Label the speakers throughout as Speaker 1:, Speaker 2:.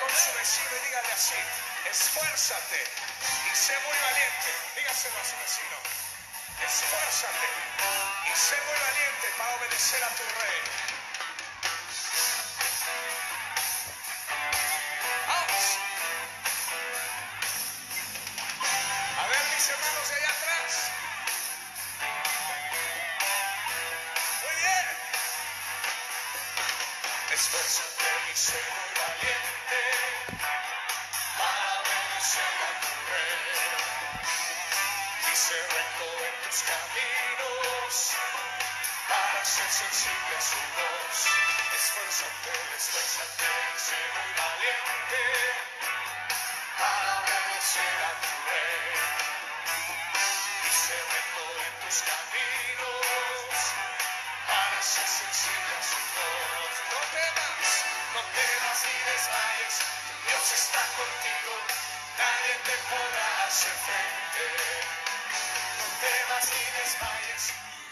Speaker 1: con su vecino y dígale así: esfuérzate y sé muy valiente. Dígaselo a su vecino: esfuérzate y sé muy valiente para obedecer a tu rey. Vamos. A ver, mis hermanos de allá atrás. Muy bien. Esfuérzate y sé muy valiente para obedecer a tu rey. Y sé recto en tus caminos para ser sensible a su voz. Esfuérzate, esfuérzate y sé muy valiente para obedecer a tu rey. Y sé recto en tus caminos para ser sensible a su voz. No temas ni desmayes, Dios está contigo, nadie te podrá hacer frente. No temas ni desmayes,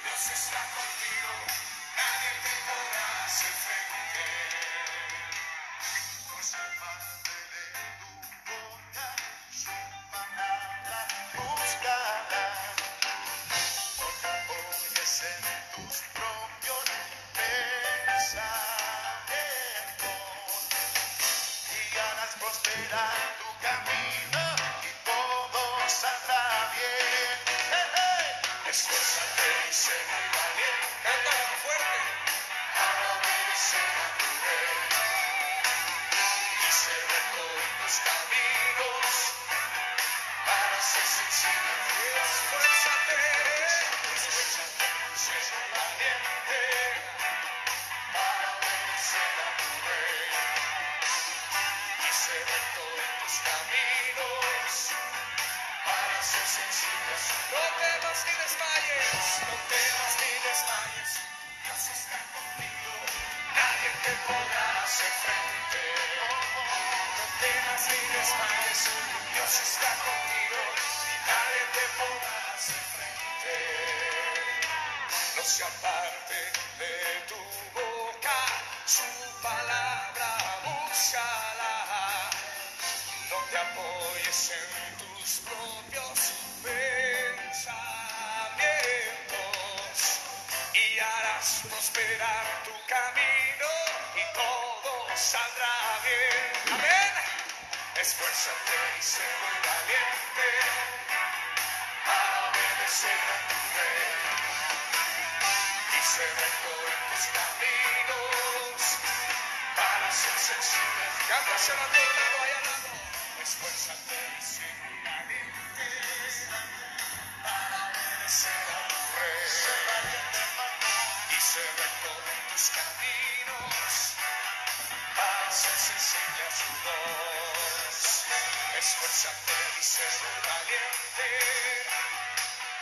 Speaker 1: Dios está contigo, nadie te podrá hacer frente. Pues parte de tu boca, su palabra buscará. No te apoyes en tus propios pensamientos y harás prosperar tu camino y todo saldrá bien. ¡Hey, hey! Esfuérzate y sé muy valiente. Cántalo fuerte. Para obedecer a tu rey. Y sé recto en tus caminos para ser sensible. Esfuérzate, esfuérzate, sé muy valiente para obedecer a tu rey. Y sé recto en tus caminos para ser sensible. No temas ni desmayes, no temas ni desmayes, Dios está contigo, nadie te podrá hacer frente. No temas ni desmayes, Dios está contigo, nadie te podrá hacer frente. No se aparte de tu boca, su palabra búscala. No te apoyes en tus propios pensamientos y harás prosperar tu camino y todo saldrá bien. Amén. Esfuérzate y sé muy valiente para obedecer a tu rey. Y sé recto en tus caminos para ser sensible. Cántaselo a tu lado, allá al lado. Esfuérzate y sé muy valiente para obedecer a tu rey. Y sé recto en tus caminos para ser sensible a su voz. Esfuérzate y sé muy valiente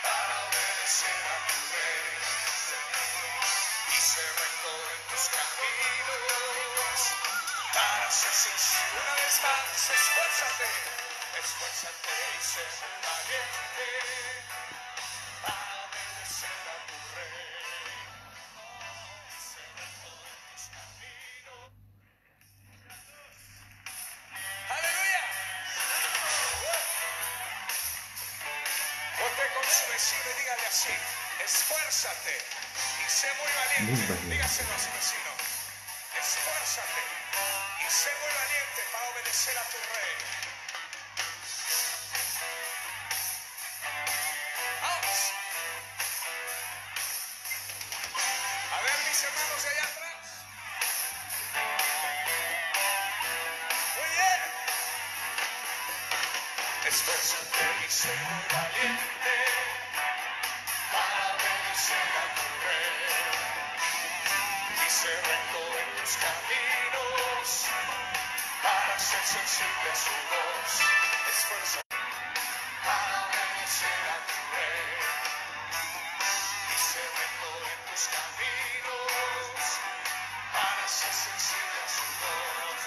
Speaker 1: para obedecer a tu rey. Y sé recto en tus caminos para ser sensible. Una vez más, esfuérzate, esfuérzate y sé muy valiente para obedecer a tu rey. Y sé recto en tus caminos. ¡Aleluya! Ponte con su vecino y dígale así: esfuérzate y sé muy valiente. Dígaselo a su vecino: esfuérzate y sé muy valiente para obedecer a tu rey. Vamos. A ver, mis hermanos de allá atrás. Muy bien. Esfuérzate y sé muy valiente para obedecer a tu rey. Y sé recto en tus caminos para ser sensible a su voz. Esfuérzate para obedecer a tu rey. Y sé recto en tus caminos para ser sensible a su voz.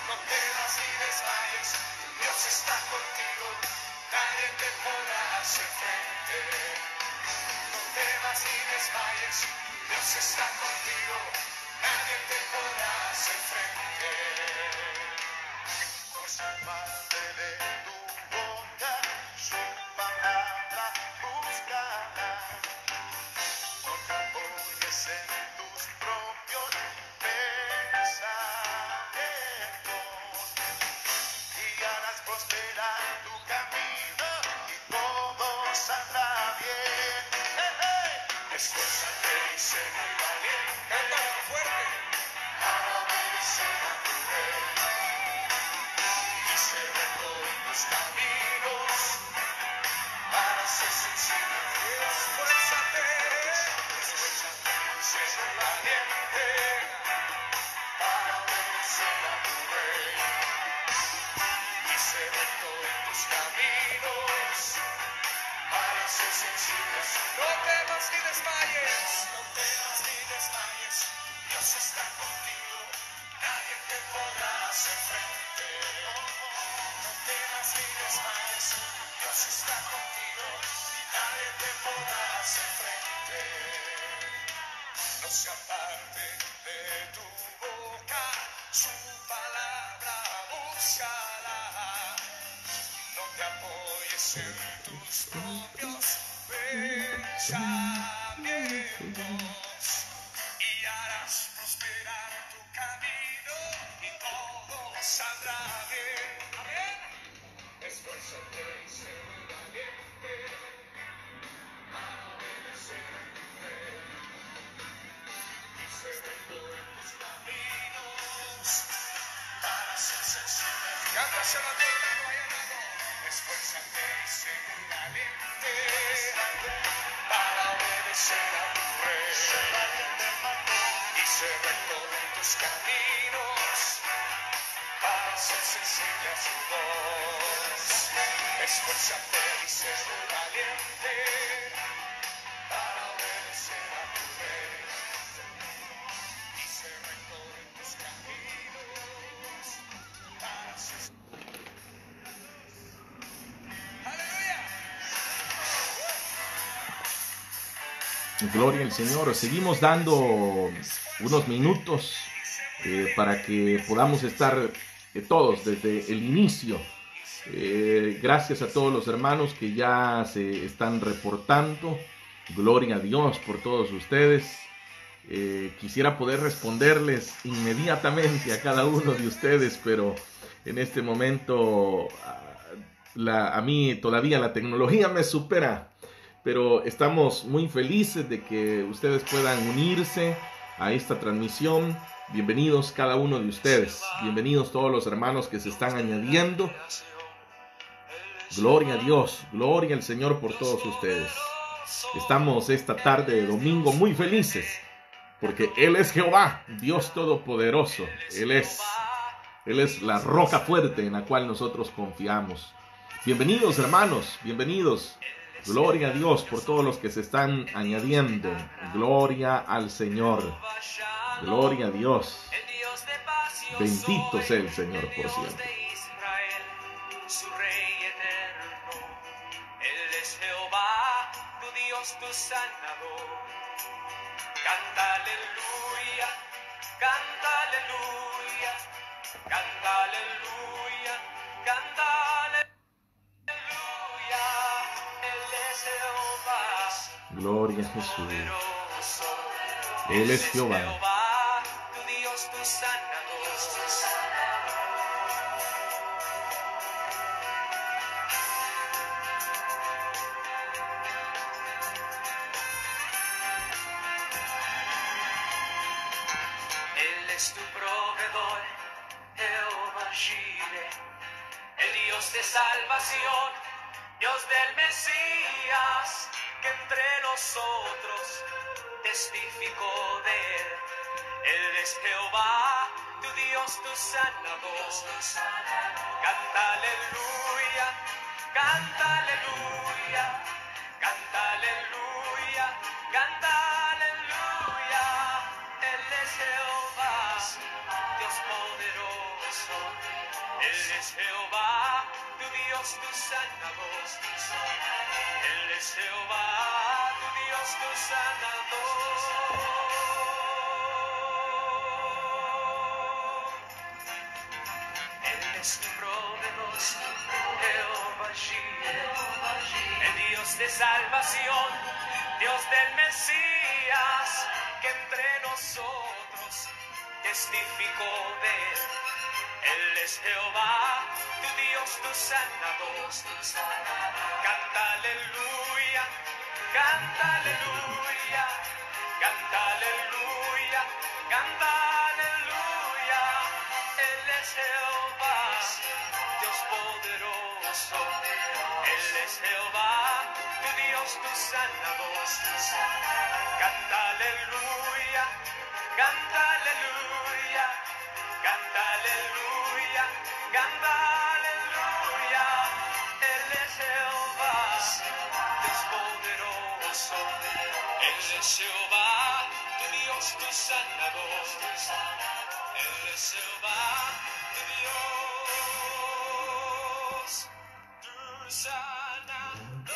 Speaker 1: No temas ni desmayes, Dios está contigo, nadie te podrá hacer frente. No temas ni desmayes, Dios está contigo, nadie te podrá hacer frente. en tus propios pensamientos y harás prosperar tu camino y todo saldrá bien. Esfuérzate y sé muy valiente. Cántalo fuerte. Para obedecer a tu rey. Y sé recto en tus caminos. Para ser sencillo. Esfuérzate. Esfuérzate y sé muy valiente. Para obedecer a tu rey. Y sé recto en tus caminos. Para ser sencillo. No temas ni desmayes. No temas ni desmayes. Dios está contigo. Nadie te podrá hacer frente. No temas ni desmayes. Dios está contigo. Nadie te podrá hacer frente. No se aparte de tu boca. Su palabra búscala. No te apoyes en tus propios pensamientos y harás prosperar tu camino y todo saldrá bien. Amén. Esfuérzate y sé muy valiente para obedecer a tu rey y sé recto en tus caminos para ser sensible. Cántaselo a tu hermano ahí al lado. Esfuérzate y sé muy valiente para obedecer a tu rey y ser recto en tus caminos para ser sensible a su voz. Esfuérzate y sé muy valiente para obedecer a tu rey y ser recto en tus caminos para ser.
Speaker 2: Gloria al Señor. Seguimos dando unos minutos para que podamos estar todos desde el inicio. Gracias a todos los hermanos que ya se están reportando. Gloria a Dios por todos ustedes. Quisiera poder responderles inmediatamente a cada uno de ustedes, pero en este momento a mí todavía la tecnología me supera. Pero estamos muy felices de que ustedes puedan unirse a esta transmisión. Bienvenidos cada uno de ustedes. Bienvenidos todos los hermanos que se están añadiendo. Gloria a Dios, gloria al Señor por todos ustedes. Estamos esta tarde de domingo muy felices porque Él es Jehová, Dios Todopoderoso. Él es la roca fuerte en la cual nosotros confiamos. Bienvenidos hermanos, bienvenidos. Gloria a Dios por todos los que se están añadiendo. Gloria al Señor. Gloria a Dios. Bendito sea el Señor por siempre.
Speaker 1: Su Rey eterno, Él es Jehová, tu Dios, tu sanador. Canta aleluya, canta aleluya, canta aleluya, canta aleluya. Él es Jehová,
Speaker 2: Gloria a Jesús.
Speaker 1: poderoso.
Speaker 2: Él es Jehová.
Speaker 1: Tu Dios, tu sanador. Él es tu proveedor, Jehová Jireh, el Dios de salvación, Dios del Mesías, que entre nosotros testificó de él. Él es Jehová, tu Dios, tu sanador. Canta aleluya, canta aleluya, canta aleluya, canta aleluya. Él es Jehová, Dios poderoso. Él es Jehová, tu Dios, tu sanador. Él es Jehová, tu Dios, tu sanador. Él es tu proveedor, Jehová Jireh, el Dios de salvación, Dios del Mesías, que testifico de él. Él es Jehová, tu Dios, tu sanador. Canta aleluya, canta aleluya, canta aleluya, canta aleluya. Él es Jehová, Dios poderoso. Él es Jehová, tu Dios, tu sanador. Canta aleluya, canta aleluya, canta aleluya, canta aleluya. Él es Jehová, Dios poderoso. Él es Jehová, tu Dios, tu sanador. Él es Jehová, tu Dios, tu sanador.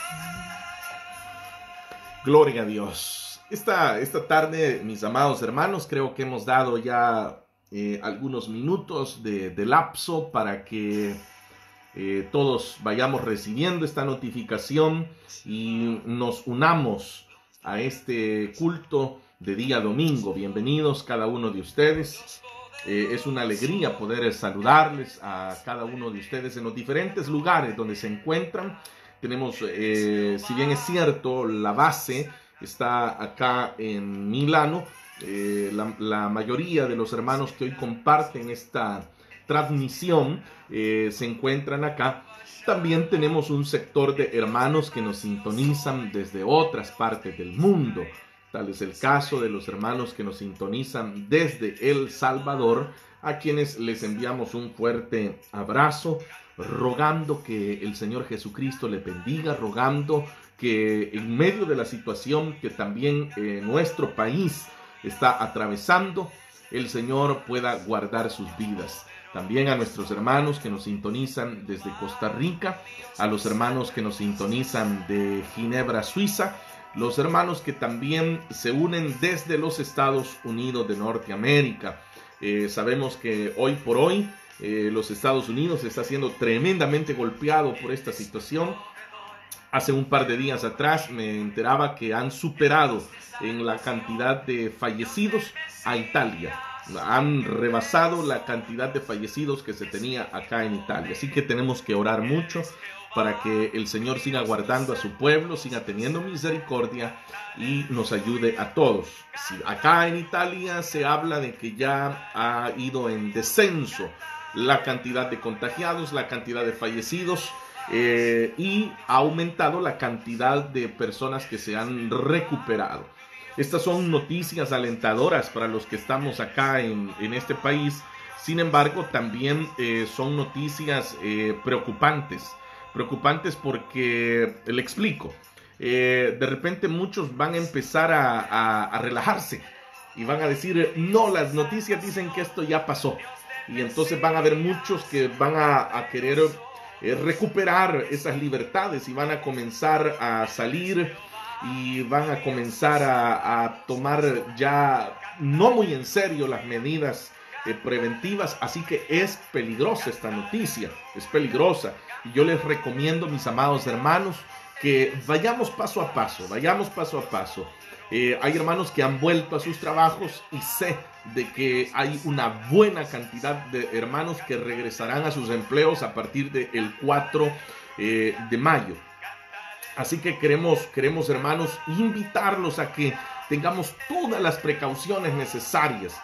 Speaker 2: Gloria a Dios. Esta tarde, mis amados hermanos, creo que hemos dado ya algunos minutos de lapso para que todos vayamos recibiendo esta notificación y nos unamos a este culto de día domingo. Bienvenidos cada uno de ustedes. Es una alegría poder saludarles a cada uno de ustedes en los diferentes lugares donde se encuentran. Tenemos, si bien es cierto, la base está acá en Milano. La mayoría de los hermanos que hoy comparten esta transmisión se encuentran acá. También tenemos un sector de hermanos que nos sintonizan desde otras partes del mundo. Tal es el caso de los hermanos que nos sintonizan desde El Salvador, a quienes les enviamos un fuerte abrazo, rogando que el Señor Jesucristo les bendiga, rogando que en medio de la situación que también nuestro país está atravesando, el Señor pueda guardar sus vidas. También a nuestros hermanos que nos sintonizan desde Costa Rica, a los hermanos que nos sintonizan de Ginebra, Suiza, los hermanos que también se unen desde los Estados Unidos de Norteamérica. Sabemos que hoy por hoy los Estados Unidos está siendo tremendamente golpeado por esta situación. Hace un par de días atrás me enteraba que han superado en la cantidad de fallecidos a Italia. Han rebasado la cantidad de fallecidos que se tenía acá en Italia. Así que tenemos que orar mucho para que el Señor siga guardando a su pueblo, siga teniendo misericordia y nos ayude a todos. Si acá en Italia se habla de que ya ha ido en descenso la cantidad de contagiados, la cantidad de fallecidos, y ha aumentado la cantidad de personas que se han recuperado. Estas son noticias alentadoras para los que estamos acá en este país. Sin embargo, también son noticias preocupantes porque, le explico, de repente muchos van a empezar a relajarse y van a decir, no, las noticias dicen que esto ya pasó. Y entonces van a haber muchos que van a querer recuperar esas libertades y van a comenzar a salir y van a comenzar a tomar ya no muy en serio las medidas preventivas. Así que es peligrosa esta noticia, es peligrosa. Y yo les recomiendo, mis amados hermanos, que vayamos paso a paso, hay hermanos que han vuelto a sus trabajos y sé de que hay una buena cantidad de hermanos que regresarán a sus empleos a partir del 4 de mayo. Así que queremos, hermanos, invitarlos a que tengamos todas las precauciones necesarias.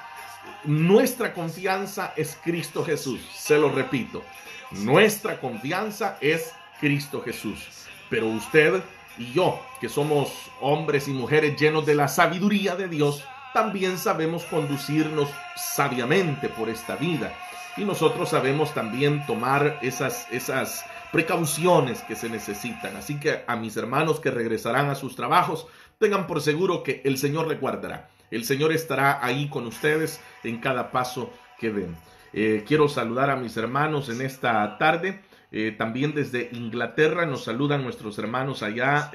Speaker 2: Nuestra confianza es Cristo Jesús, se lo repito, nuestra confianza es Cristo Jesús. Pero usted y yo, que somos hombres y mujeres llenos de la sabiduría de Dios, también sabemos conducirnos sabiamente por esta vida. Y nosotros sabemos también tomar esas precauciones que se necesitan. Así que a mis hermanos que regresarán a sus trabajos, tengan por seguro que el Señor les guardará. El Señor estará ahí con ustedes en cada paso que den. Quiero saludar a mis hermanos en esta tarde. También desde Inglaterra nos saludan nuestros hermanos allá.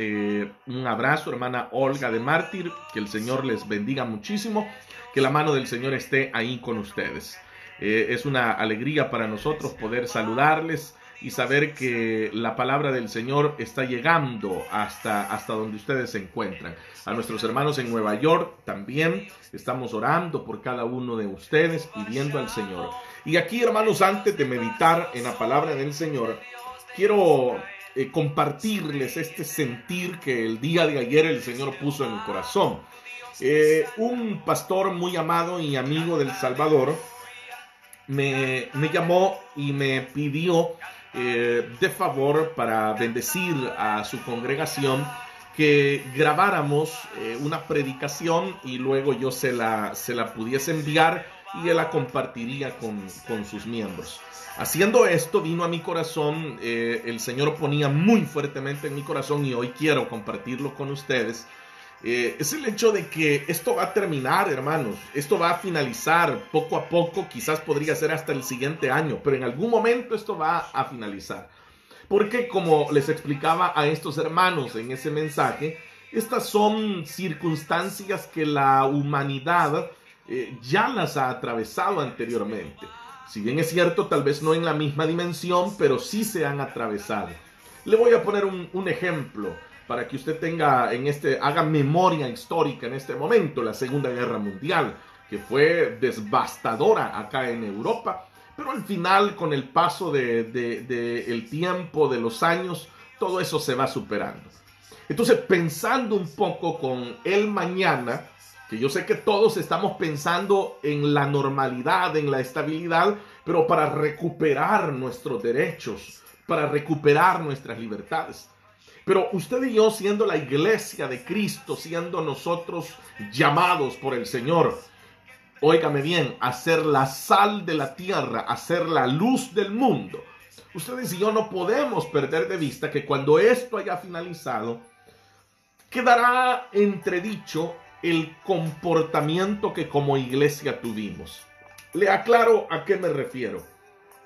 Speaker 2: Un abrazo, hermana Olga de Mártir. Que el Señor les bendiga muchísimo. Que la mano del Señor esté ahí con ustedes. Es una alegría para nosotros poder saludarles y saber que la palabra del Señor está llegando hasta donde ustedes se encuentran. A nuestros hermanos en Nueva York también estamos orando por cada uno de ustedes, pidiendo al Señor. Y aquí, hermanos, antes de meditar en la palabra del Señor, quiero compartirles este sentir que el día de ayer el Señor puso en mi corazón. Un pastor muy amado y amigo del Salvador me llamó y me pidió de favor, para bendecir a su congregación, que grabáramos una predicación y luego yo se la pudiese enviar y él la compartiría con sus miembros. Haciendo esto, vino a mi corazón, el Señor ponía muy fuertemente en mi corazón, y hoy quiero compartirlo con ustedes. Es el hecho de que esto va a terminar, hermanos. Esto va a finalizar poco a poco. Quizás podría ser hasta el siguiente año, pero en algún momento esto va a finalizar. Porque, como les explicaba a estos hermanos en ese mensaje, estas son circunstancias que la humanidad ya las ha atravesado anteriormente. Si bien es cierto, tal vez no en la misma dimensión, pero sí se han atravesado. Le voy a poner un ejemplo para que usted haga memoria histórica en este momento. La Segunda Guerra Mundial, que fue devastadora acá en Europa, pero al final, con el paso del tiempo, de los años, todo eso se va superando. Entonces, pensando un poco con el mañana, que yo sé que todos estamos pensando en la normalidad, en la estabilidad, pero para recuperar nuestros derechos, para recuperar nuestras libertades. Pero usted y yo, siendo la iglesia de Cristo, siendo nosotros llamados por el Señor, óigame bien, a ser la sal de la tierra, a ser la luz del mundo. Ustedes y yo no podemos perder de vista que cuando esto haya finalizado, quedará entredicho el comportamiento que como iglesia tuvimos. Le aclaro a qué me refiero.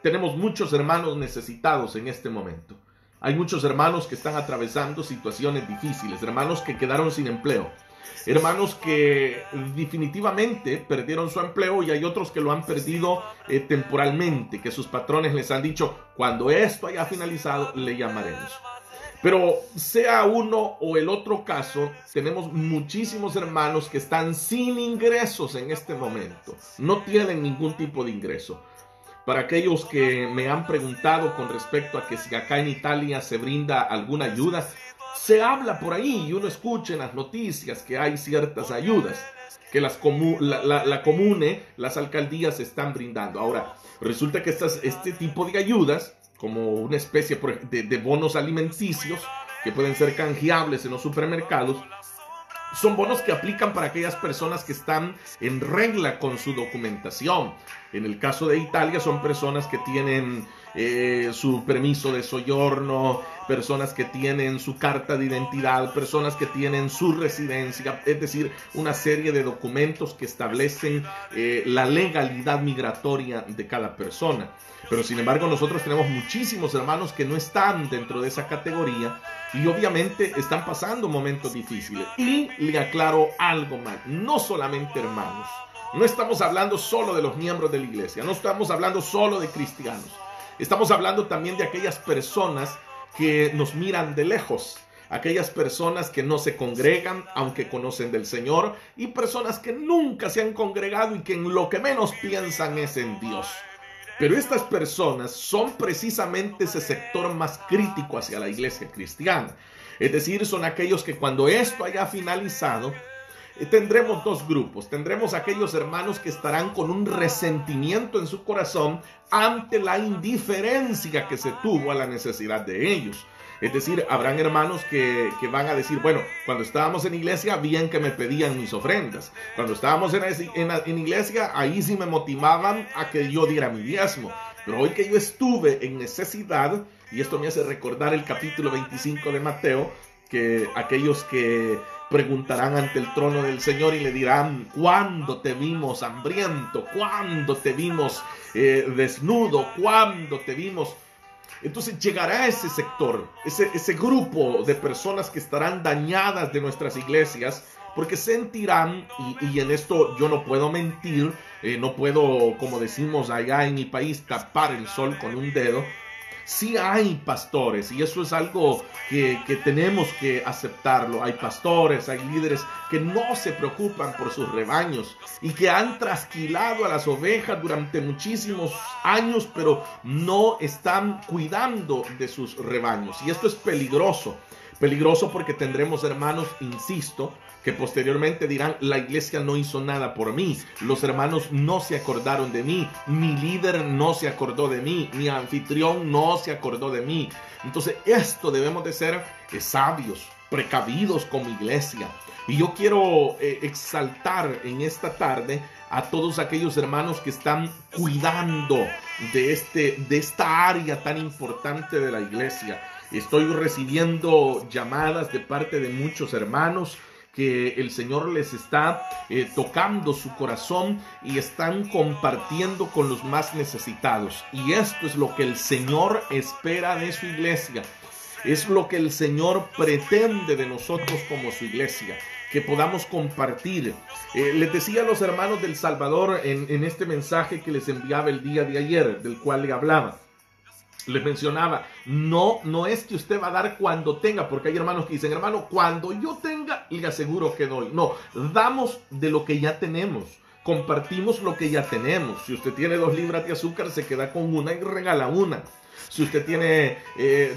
Speaker 2: Tenemos muchos hermanos necesitados en este momento. Hay muchos hermanos que están atravesando situaciones difíciles, hermanos que quedaron sin empleo, hermanos que definitivamente perdieron su empleo, y hay otros que lo han perdido temporalmente, que sus patrones les han dicho, cuando esto haya finalizado, le llamaremos. Pero sea uno o el otro caso, tenemos muchísimos hermanos que están sin ingresos en este momento, no tienen ningún tipo de ingreso. Para aquellos que me han preguntado con respecto a que si acá en Italia se brinda alguna ayuda, se habla por ahí y uno escucha en las noticias que hay ciertas ayudas que la comune, las alcaldías están brindando. Ahora, resulta que este tipo de ayudas, como una especie de bonos alimenticios que pueden ser canjeables en los supermercados, son bonos que aplican para aquellas personas que están en regla con su documentación. En el caso de Italia son personas que tienen su permiso de soggiorno, personas que tienen su carta de identidad, personas que tienen su residencia, es decir, una serie de documentos que establecen la legalidad migratoria de cada persona. Pero sin embargo nosotros tenemos muchísimos hermanos que no están dentro de esa categoría y obviamente están pasando momentos difíciles. Y le aclaro algo más, no solamente hermanos, no estamos hablando solo de los miembros de la iglesia, no estamos hablando solo de cristianos, estamos hablando también de aquellas personas que nos miran de lejos, aquellas personas que no se congregan aunque conocen del Señor, y personas que nunca se han congregado y que en lo que menos piensan es en Dios. Pero estas personas son precisamente ese sector más crítico hacia la iglesia cristiana. Es decir, son aquellos que cuando esto haya finalizado, tendremos dos grupos. Tendremos aquellos hermanos que estarán con un resentimiento en su corazón ante la indiferencia que se tuvo a la necesidad de ellos. Es decir, habrán hermanos que van a decir, bueno, cuando estábamos en iglesia, bien que me pedían mis ofrendas. Cuando estábamos en iglesia, ahí sí me motivaban a que yo diera mi diezmo. Pero hoy que yo estuve en necesidad, y esto me hace recordar el capítulo 25 de Mateo, que aquellos que preguntarán ante el trono del Señor y le dirán, ¿cuándo te vimos hambriento? ¿Cuándo te vimos desnudo? ¿Cuándo te vimos? Entonces llegará ese sector, ese grupo de personas que estarán dañadas de nuestras iglesias, porque sentirán, y en esto yo no puedo mentir, no puedo, como decimos allá en mi país, tapar el sol con un dedo. Sí hay pastores, y eso es algo que tenemos que aceptarlo. Hay pastores, hay líderes que no se preocupan por sus rebaños y que han trasquilado a las ovejas durante muchísimos años, pero no están cuidando de sus rebaños. Y esto es peligroso. Peligroso porque tendremos hermanos, insisto, que posteriormente dirán: la iglesia no hizo nada por mí, los hermanos no se acordaron de mí, mi líder no se acordó de mí, mi anfitrión no se acordó de mí. Entonces esto debemos de ser sabios, precavidos como iglesia. Y yo quiero exaltar en esta tarde a todos aquellos hermanos que están cuidando de esta área tan importante de la iglesia. Estoy recibiendo llamadas de parte de muchos hermanos que el Señor les está tocando su corazón y están compartiendo con los más necesitados. Y esto es lo que el Señor espera de su iglesia. Es lo que el Señor pretende de nosotros como su iglesia, que podamos compartir. Les decía a los hermanos del Salvador en este mensaje que les enviaba el día de ayer, del cual le hablaba. Les mencionaba, no es que usted va a dar cuando tenga, porque hay hermanos que dicen: hermano, cuando yo tenga, le aseguro que doy. No, damos de lo que ya tenemos, compartimos lo que ya tenemos. Si usted tiene 2 libras de azúcar, se queda con una y regala una. Si usted tiene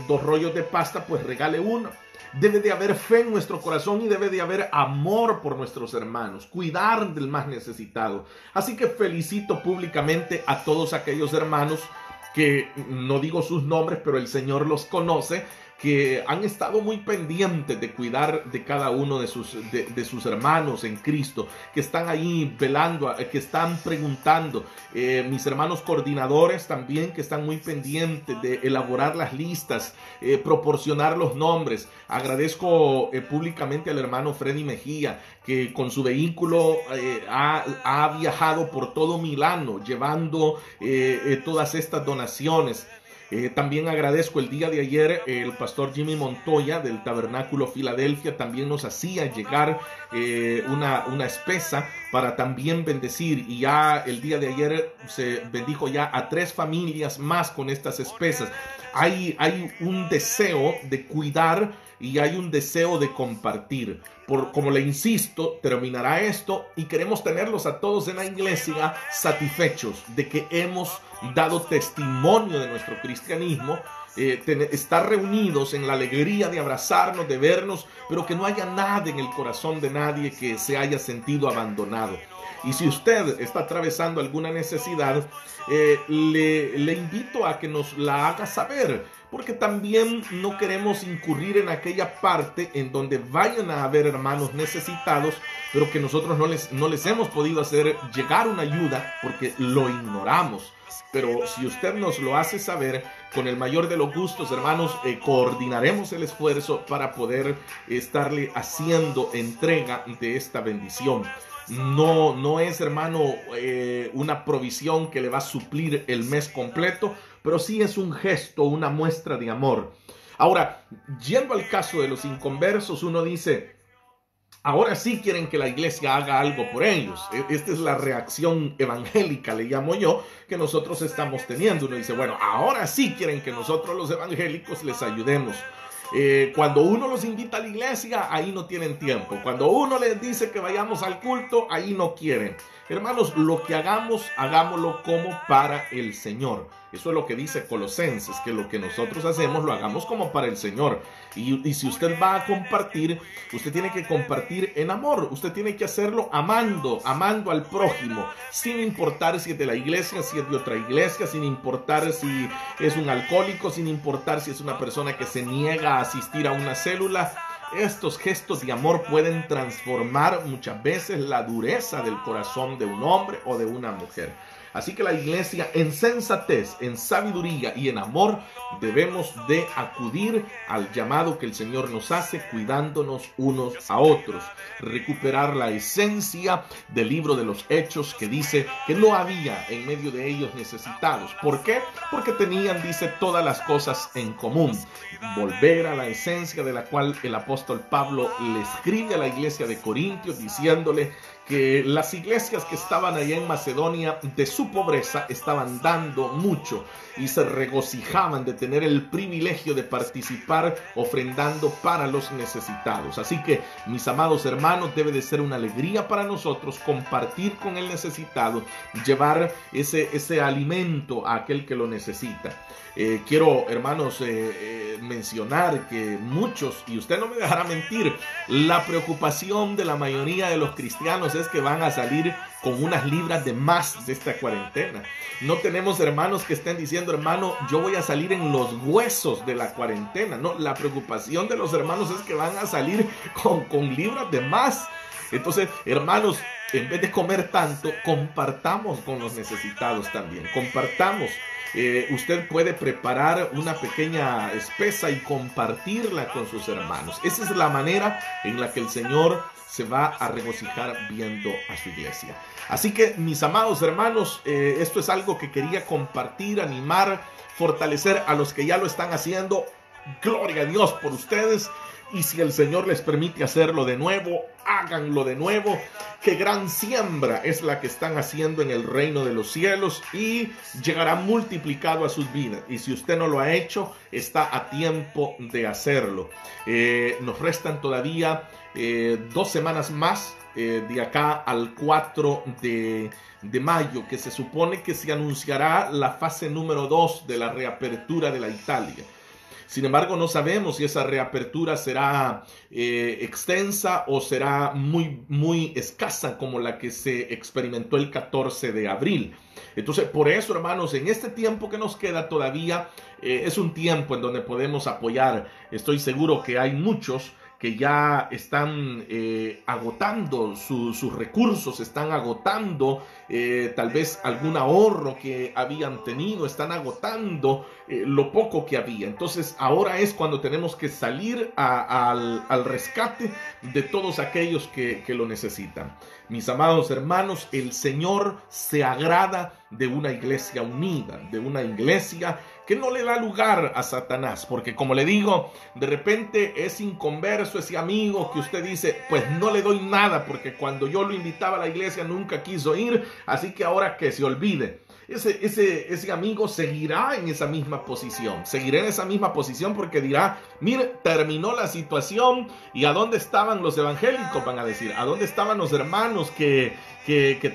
Speaker 2: 2 rollos de pasta, pues regale una. Debe de haber fe en nuestro corazón y debe de haber amor por nuestros hermanos, cuidar del más necesitado. Así que felicito públicamente a todos aquellos hermanos que no digo sus nombres, pero el Señor los conoce, que han estado muy pendientes de cuidar de cada uno de sus hermanos en Cristo, que están ahí velando, que están preguntando. Mis hermanos coordinadores también, que están muy pendientes de elaborar las listas, proporcionar los nombres. Agradezco públicamente al hermano Freddy Mejía, que con su vehículo ha viajado por todo Milano llevando todas estas donaciones. También agradezco el día de ayer el pastor Jimmy Montoya del Tabernáculo Filadelfia también nos hacía llegar una espesa para también bendecir, y ya el día de ayer se bendijo ya a 3 familias más con estas espesas. Hay un deseo de cuidar y hay un deseo de compartir. Como le insisto, terminará esto y queremos tenerlos a todos en la iglesia satisfechos de que hemos dado testimonio de nuestro cristianismo, estar reunidos en la alegría de abrazarnos, de vernos, pero que no haya nada en el corazón de nadie que se haya sentido abandonado. Y si usted está atravesando alguna necesidad, le invito a que nos la haga saber, porque también no queremos incurrir en aquella parte en donde vayan a haber hermanos necesitados, pero que nosotros no les hemos podido hacer llegar una ayuda porque lo ignoramos. Pero si usted nos lo hace saber, con el mayor de los gustos, hermanos, coordinaremos el esfuerzo para poder estarle haciendo entrega de esta bendición. No es, hermano, una provisión que le va a suplir el mes completo, pero sí es un gesto, una muestra de amor. Ahora, yendo al caso de los inconversos, uno dice: ahora sí quieren que la iglesia haga algo por ellos. Esta es la reacción evangélica, le llamo yo, que nosotros estamos teniendo. Uno dice: bueno, ahora sí quieren que nosotros los evangélicos les ayudemos. Cuando uno los invita a la iglesia, ahí no tienen tiempo. Cuando uno les dice que vayamos al culto, ahí no quieren. Hermanos, lo que hagamos, hagámoslo como para el Señor. Eso es lo que dice Colosenses, que lo que nosotros hacemos lo hagamos como para el Señor. Y si usted va a compartir, usted tiene que compartir en amor. Usted tiene que hacerlo amando al prójimo, sin importar si es de la iglesia, si es de otra iglesia, sin importar si es un alcohólico, sin importar si es una persona que se niega a asistir a una célula. Estos gestos de amor pueden transformar muchas veces la dureza del corazón de un hombre o de una mujer. Así que la iglesia, en sensatez, en sabiduría y en amor, debemos de acudir al llamado que el Señor nos hace, cuidándonos unos a otros. Recuperar la esencia del libro de los Hechos, que dice que no había en medio de ellos necesitados. ¿Por qué? Porque tenían, dice, todas las cosas en común. Volver a la esencia de la cual el apóstol Pablo le escribe a la iglesia de Corintios, diciéndole que las iglesias que estaban allá en Macedonia de su pobreza estaban dando mucho y se regocijaban de tener el privilegio de participar ofrendando para los necesitados. Así que, mis amados hermanos, debe de ser una alegría para nosotros compartir con el necesitado, llevar ese alimento a aquel que lo necesita. Quiero, hermanos, mencionar que muchos, y usted no me dejará mentir, la preocupación de la mayoría de los cristianos es que van a salir con unas libras de más de esta cuarentena. No tenemos hermanos que estén diciendo, hermano, yo voy a salir en los huesos de la cuarentena. No, la preocupación de los hermanos es que van a salir con libras de más. Entonces, hermanos, en vez de comer tanto, compartamos con los necesitados también. Compartamos. Usted puede preparar una pequeña espesa y compartirla con sus hermanos. Esa es la manera en la que el Señor se va a regocijar viendo a su iglesia. Así que, mis amados hermanos, esto es algo que quería compartir, animar, fortalecer a los que ya lo están haciendo. Gloria a Dios por ustedes. Y si el Señor les permite hacerlo de nuevo, háganlo de nuevo. Qué gran siembra es la que están haciendo en el reino de los cielos y llegará multiplicado a sus vidas. Y si usted no lo ha hecho, está a tiempo de hacerlo. Nos restan todavía 2 semanas más, de acá al 4 de mayo, que se supone que se anunciará la fase número 2 de la reapertura de la Italia. Sin embargo, no sabemos si esa reapertura será extensa o será muy escasa como la que se experimentó el 14 de abril. Entonces, por eso, hermanos, en este tiempo que nos queda todavía, es un tiempo en donde podemos apoyar. Estoy seguro que hay muchos que ya están agotando sus recursos, están agotando tal vez algún ahorro que habían tenido, están agotando lo poco que había. Entonces ahora es cuando tenemos que salir al rescate de todos aquellos que lo necesitan. Mis amados hermanos, el Señor se agrada de una iglesia unida, de una iglesia que no le da lugar a Satanás, porque como le digo, de repente es inconverso ese amigo que usted dice, pues no le doy nada, porque cuando yo lo invitaba a la iglesia nunca quiso ir, así que ahora que se olvide. Ese amigo seguirá en esa misma posición, seguirá en esa misma posición porque dirá, mire, terminó la situación y ¿a dónde estaban los evangélicos? Van a decir, ¿a dónde estaban los hermanos que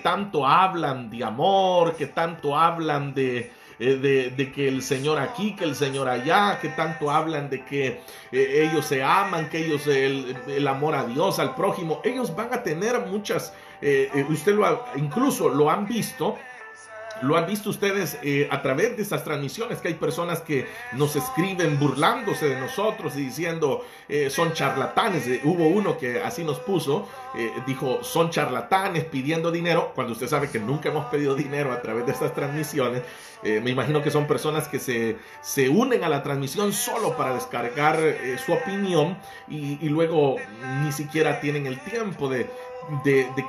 Speaker 2: tanto hablan de amor, que tanto hablan de que el Señor aquí, que el Señor allá, que tanto hablan de que ellos se aman, que ellos el amor a Dios, al prójimo? Ellos van a tener muchas, usted incluso lo han visto. Lo han visto ustedes a través de estas transmisiones, que hay personas que nos escriben burlándose de nosotros y diciendo son charlatanes. Hubo uno que así nos puso, dijo son charlatanes pidiendo dinero, cuando usted sabe que nunca hemos pedido dinero a través de estas transmisiones. Me imagino que son personas que se unen a la transmisión solo para descargar su opinión y luego ni siquiera tienen el tiempo de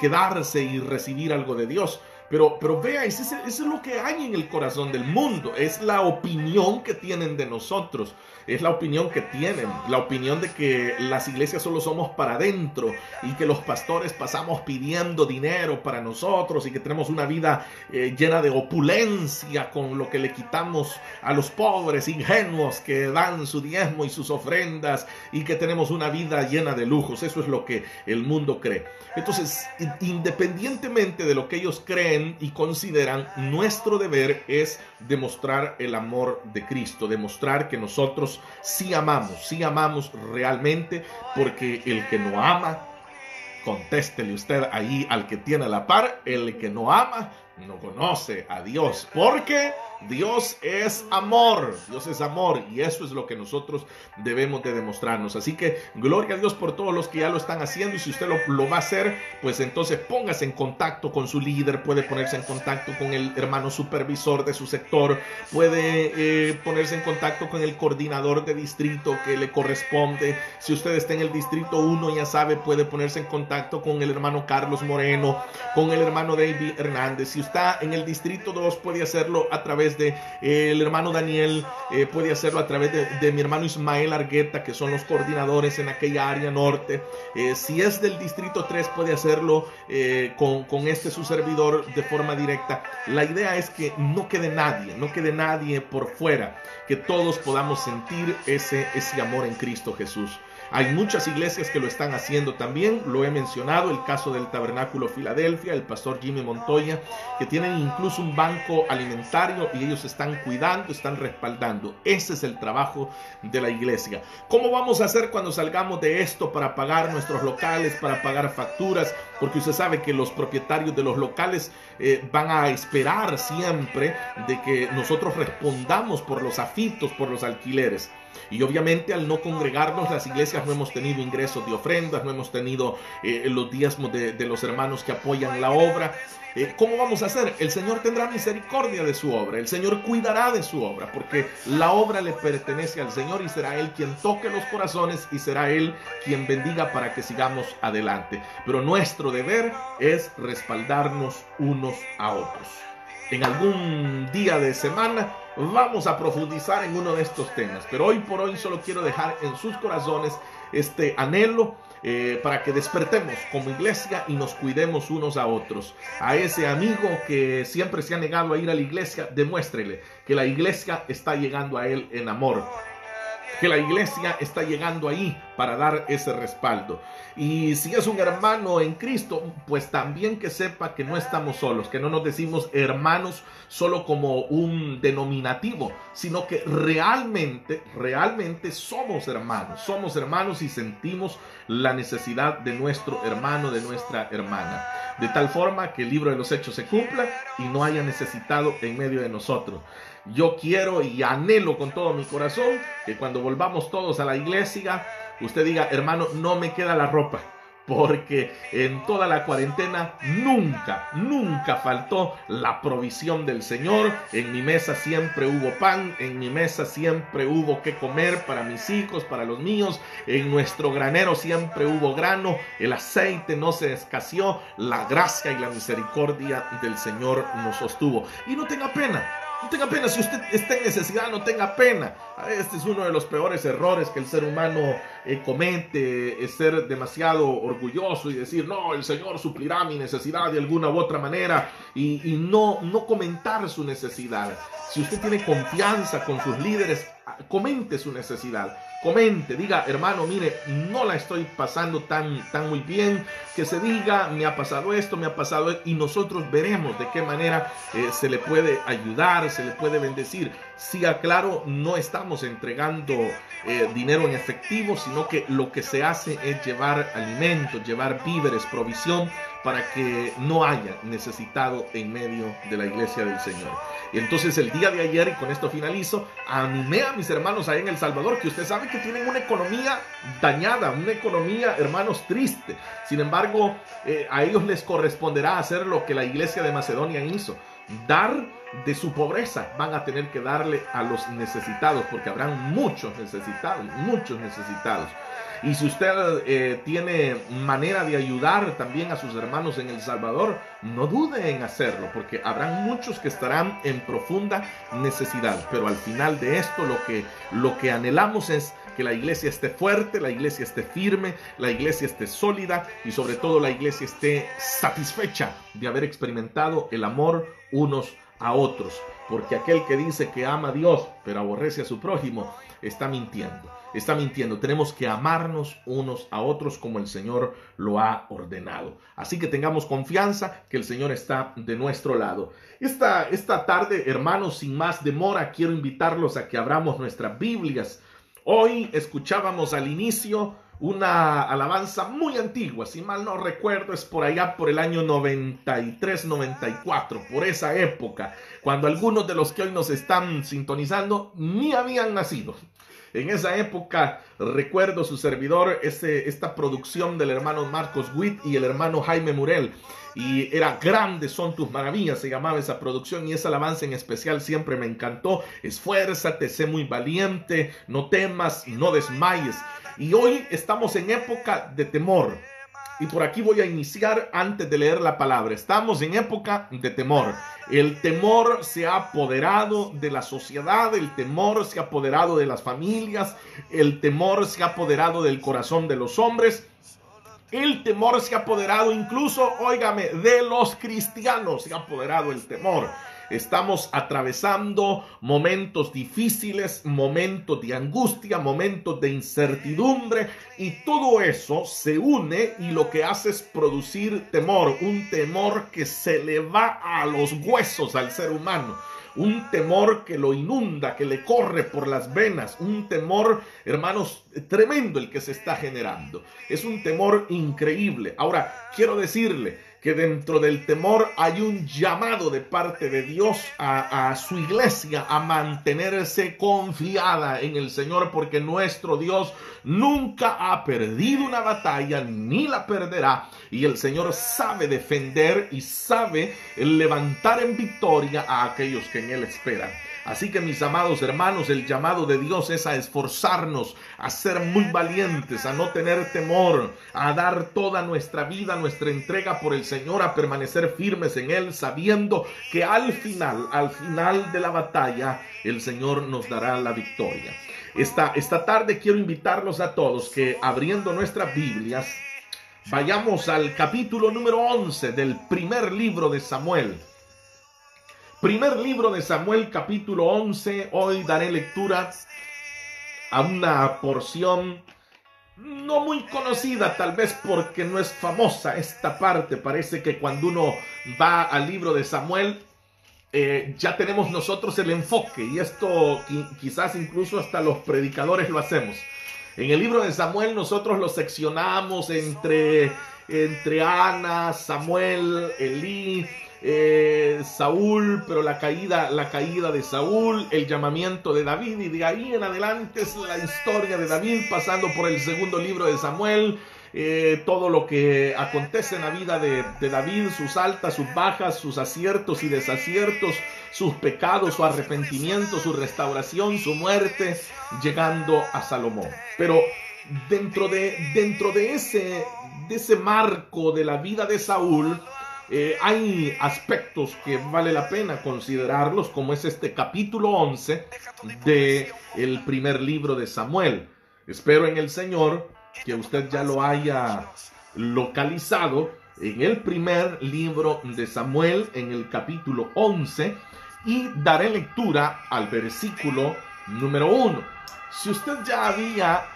Speaker 2: quedarse y recibir algo de Dios. Pero vea, eso es lo que hay en el corazón del mundo. Es la opinión que tienen de nosotros. Es la opinión que tienen. La opinión de que las iglesias solo somos para adentro y que los pastores pasamos pidiendo dinero para nosotros y que tenemos una vida llena de opulencia con lo que le quitamos a los pobres ingenuos que dan su diezmo y sus ofrendas y que tenemos una vida llena de lujos. Eso es lo que el mundo cree. Entonces, independientemente de lo que ellos creen y consideran, nuestro deber es demostrar el amor de Cristo, demostrar que nosotros sí amamos realmente, porque el que no ama, contéstele usted ahí al que tiene a la par, el que no ama no conoce a Dios, porque Dios es amor, y eso es lo que nosotros debemos de demostrarnos. Así que gloria a Dios por todos los que ya lo están haciendo, y si usted lo va a hacer, pues entonces póngase en contacto con su líder, puede ponerse en contacto con el hermano supervisor de su sector, puede ponerse en contacto con el coordinador de distrito que le corresponde. Si usted está en el distrito 1, ya sabe, puede ponerse en contacto con el hermano Carlos Moreno, con el hermano David Hernández. Si está en el Distrito 2, puede hacerlo a través de el hermano Daniel, puede hacerlo a través de mi hermano Ismael Argueta, que son los coordinadores en aquella área norte. Si es del Distrito 3, puede hacerlo con su servidor de forma directa. La idea es que no quede nadie por fuera, que todos podamos sentir ese amor en Cristo Jesús. Hay muchas iglesias que lo están haciendo también, lo he mencionado, el caso del Tabernáculo Filadelfia, el pastor Jimmy Montoya, que tienen incluso un banco alimentario y ellos están cuidando, están respaldando. Ese es el trabajo de la iglesia. ¿Cómo vamos a hacer cuando salgamos de esto para pagar nuestros locales, para pagar facturas? Porque usted sabe que los propietarios de los locales van a esperar siempre de que nosotros respondamos por los afitos, por los alquileres. Y obviamente al no congregarnos, las iglesias no hemos tenido ingresos de ofrendas, no hemos tenido los diezmos de los hermanos que apoyan la obra. ¿Cómo vamos a hacer? El Señor tendrá misericordia de su obra, el Señor cuidará de su obra, porque la obra le pertenece al Señor y será Él quien toque los corazones y será Él quien bendiga para que sigamos adelante. Pero nuestro deber es respaldarnos unos a otros. En algún día de semana vamos a profundizar en uno de estos temas, pero hoy por hoy solo quiero dejar en sus corazones este anhelo para que despertemos como iglesia y nos cuidemos unos a otros. A ese amigo que siempre se ha negado a ir a la iglesia, demuéstrele que la iglesia está llegando a él en amor, que la iglesia está llegando ahí para dar ese respaldo. Y si es un hermano en Cristo, pues también que sepa que no estamos solos, que no nos decimos hermanos solo como un denominativo, sino que realmente somos hermanos y sentimos la necesidad de nuestro hermano, de nuestra hermana. De tal forma que el libro de los Hechos se cumpla y no haya necesitado en medio de nosotros. Yo quiero y anhelo con todo mi corazón que cuando volvamos todos a la iglesia, usted diga, hermano, no me queda la ropa, porque en toda la cuarentena nunca faltó la provisión del Señor. En mi mesa siempre hubo pan, en mi mesa siempre hubo que comer para mis hijos, para los míos. En nuestro granero siempre hubo grano, el aceite no se escaseó, la gracia y la misericordia del Señor nos sostuvo. Y no tenga pena. No tenga pena, si usted está en necesidad, no tenga pena. Este es uno de los peores errores que el ser humano comete, es ser demasiado orgulloso y decir, no, el Señor suplirá mi necesidad de alguna u otra manera, y no comentar su necesidad. Si usted tiene confianza con sus líderes, comente su necesidad. Comente, diga, hermano, mire, no la estoy pasando tan muy bien, que se diga, me ha pasado esto, y nosotros veremos de qué manera se le puede ayudar, se le puede bendecir. Sí, aclaro, no estamos entregando dinero en efectivo, sino que lo que se hace es llevar alimentos, llevar víveres, provisión, para que no haya necesitado en medio de la iglesia del Señor. Y entonces el día de ayer, y con esto finalizo, animé a mis hermanos ahí en El Salvador, que usted sabe que tienen una economía dañada, una economía, hermanos, triste. Sin embargo, a ellos les corresponderá hacer lo que la iglesia de Macedonia hizo, dar de su pobreza. Van a tener que darle a los necesitados, porque habrán muchos necesitados. Y si usted tiene manera de ayudar también a sus hermanos en El Salvador, no dude en hacerlo, porque habrán muchos que estarán en profunda necesidad. Pero al final de esto, lo que anhelamos es que la iglesia esté fuerte, la iglesia esté firme, la iglesia esté sólida y sobre todo la iglesia esté satisfecha de haber experimentado el amor unos a otros. Porque aquel que dice que ama a Dios pero aborrece a su prójimo está mintiendo. Tenemos que amarnos unos a otros como el Señor lo ha ordenado. Así que tengamos confianza que el Señor está de nuestro lado. Esta tarde, hermanos, sin más demora, quiero invitarlos a que abramos nuestras Biblias. Hoy escuchábamos al inicio una alabanza muy antigua, si mal no recuerdo, es por allá por el año 93-94, por esa época, cuando algunos de los que hoy nos están sintonizando ni habían nacido. En esa época recuerdo su servidor, esta producción del hermano Marcos Witt y el hermano Jaime Murel. Y era Grandes son tus maravillas, se llamaba esa producción, y esa alabanza en especial siempre me encantó. Esfuérzate, sé muy valiente, no temas y no desmayes. Y hoy estamos en época de temor. Y por aquí voy a iniciar antes de leer la palabra. Estamos en época de temor. El temor se ha apoderado de la sociedad, el temor se ha apoderado de las familias, el temor se ha apoderado del corazón de los hombres. El temor se ha apoderado incluso, óigame, de los cristianos, se ha apoderado el temor. Estamos atravesando momentos difíciles, momentos de angustia, momentos de incertidumbre, y todo eso se une y lo que hace es producir temor, un temor que se le va a los huesos al ser humano. Un temor que lo inunda, que le corre por las venas. Un temor, hermanos, tremendo el que se está generando. Es un temor increíble. Ahora, quiero decirle que dentro del temor hay un llamado de parte de Dios a su iglesia a mantenerse confiada en el Señor, porque nuestro Dios nunca ha perdido una batalla ni la perderá, y el Señor sabe defender y sabe levantar en victoria a aquellos que en Él esperan. Así que, mis amados hermanos, el llamado de Dios es a esforzarnos, a ser muy valientes, a no tener temor, a dar toda nuestra vida, nuestra entrega por el Señor, a permanecer firmes en Él, sabiendo que al final de la batalla, el Señor nos dará la victoria. Esta tarde quiero invitarlos a todos que, abriendo nuestras Biblias, vayamos al capítulo número 11 del primer libro de Samuel. Primer libro de Samuel, capítulo 11. Hoy daré lectura a una porción no muy conocida, tal vez porque no es famosa esta parte. Parece que cuando uno va al libro de Samuel, ya tenemos nosotros el enfoque, y esto quizás incluso hasta los predicadores lo hacemos. En el libro de Samuel nosotros lo seccionamos entre Ana, Samuel, Elí, Saúl, pero la caída de Saúl, el llamamiento de David, y de ahí en adelante es la historia de David, pasando por el segundo libro de Samuel, todo lo que acontece en la vida de David, sus altas, sus bajas, sus aciertos y desaciertos, sus pecados, su arrepentimiento, su restauración, su muerte, llegando a Salomón. Pero dentro de ese marco de la vida de Saúl, hay aspectos que vale la pena considerarlos, como es este capítulo 11 del primer libro de Samuel. Espero en el Señor que usted ya lo haya localizado en el primer libro de Samuel, en el capítulo 11, y daré lectura al versículo número 1. Si usted ya había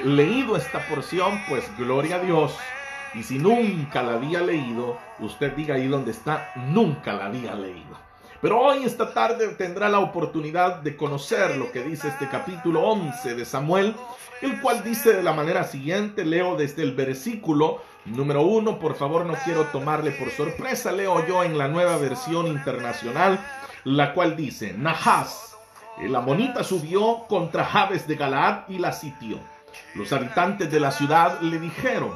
Speaker 2: leído esta porción, pues gloria a Dios. Y si nunca la había leído, usted diga ahí donde está, nunca la había leído. Pero hoy, esta tarde, tendrá la oportunidad de conocer lo que dice este capítulo 11 de Samuel, el cual dice de la manera siguiente. Leo desde el versículo número 1, por favor, no quiero tomarle por sorpresa. Leo yo en la Nueva Versión Internacional, la cual dice: Nahas, el amonita, subió contra Jabes de Galaad y la sitió. Los habitantes de la ciudad le dijeron: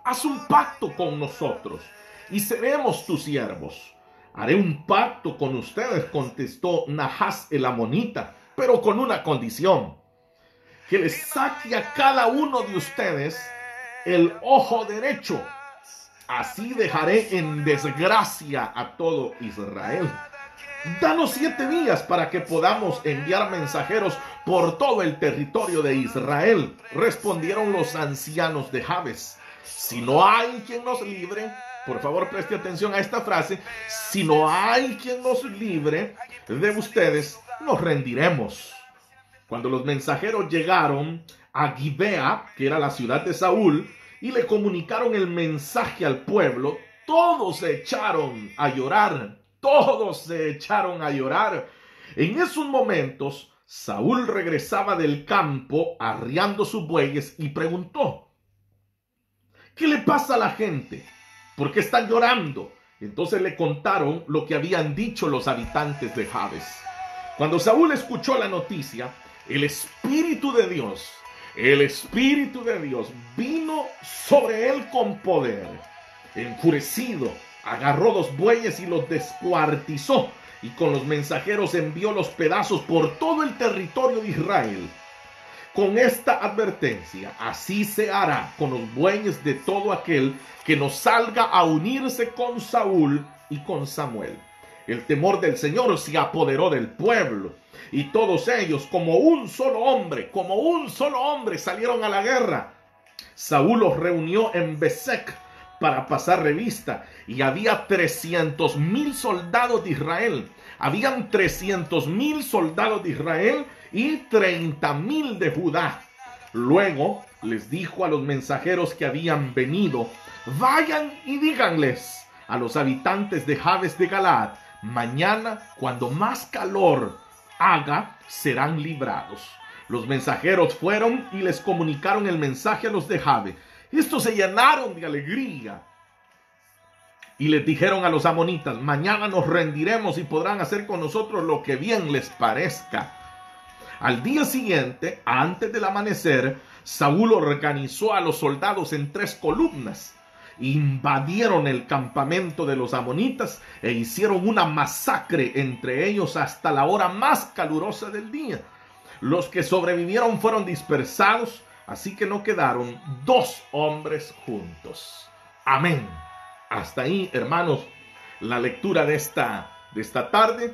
Speaker 2: haz un pacto con nosotros y seremos tus siervos. Haré un pacto con ustedes, contestó Nahas el amonita, pero con una condición: que les saque a cada uno de ustedes el ojo derecho. Así dejaré en desgracia a todo Israel. Danos 7 días para que podamos enviar mensajeros por todo el territorio de Israel. Respondieron los ancianos de Jabes: si no hay quien nos libre, por favor preste atención a esta frase, si no hay quien nos libre de ustedes, nos rendiremos. Cuando los mensajeros llegaron a Gibea, que era la ciudad de Saúl, y le comunicaron el mensaje al pueblo, todos se echaron a llorar. En esos momentos, Saúl regresaba del campo arriando sus bueyes y preguntó: ¿qué le pasa a la gente? ¿Por qué están llorando? Entonces le contaron lo que habían dicho los habitantes de Jabes. Cuando Saúl escuchó la noticia, el Espíritu de Dios vino sobre él con poder. Enfurecido, agarró 2 bueyes y los descuartizó, y con los mensajeros envió los pedazos por todo el territorio de Israel. con esta advertencia: así se hará con los bueyes de todo aquel que no salga a unirse con Saúl y con Samuel. El temor del Señor se apoderó del pueblo, y todos ellos, como un solo hombre, salieron a la guerra. Saúl los reunió en Besec para pasar revista, y había 300,000 soldados de Israel. Habían 300,000 soldados de Israel y 30,000 de Judá. Luego les dijo a los mensajeros que habían venido: vayan y díganles a los habitantes de Jabes de Galaad: mañana, cuando más calor haga, serán librados. Los mensajeros fueron y les comunicaron el mensaje a los de Jabe. Estos se llenaron de alegría y les dijeron a los amonitas: mañana nos rendiremos y podrán hacer con nosotros lo que bien les parezca. Al día siguiente, antes del amanecer, Saúl organizó a los soldados en 3 columnas. Invadieron el campamento de los amonitas e hicieron una masacre entre ellos hasta la hora más calurosa del día. Los que sobrevivieron fueron dispersados, así que no quedaron 2 hombres juntos. Amén. Hasta ahí, hermanos, la lectura de esta tarde.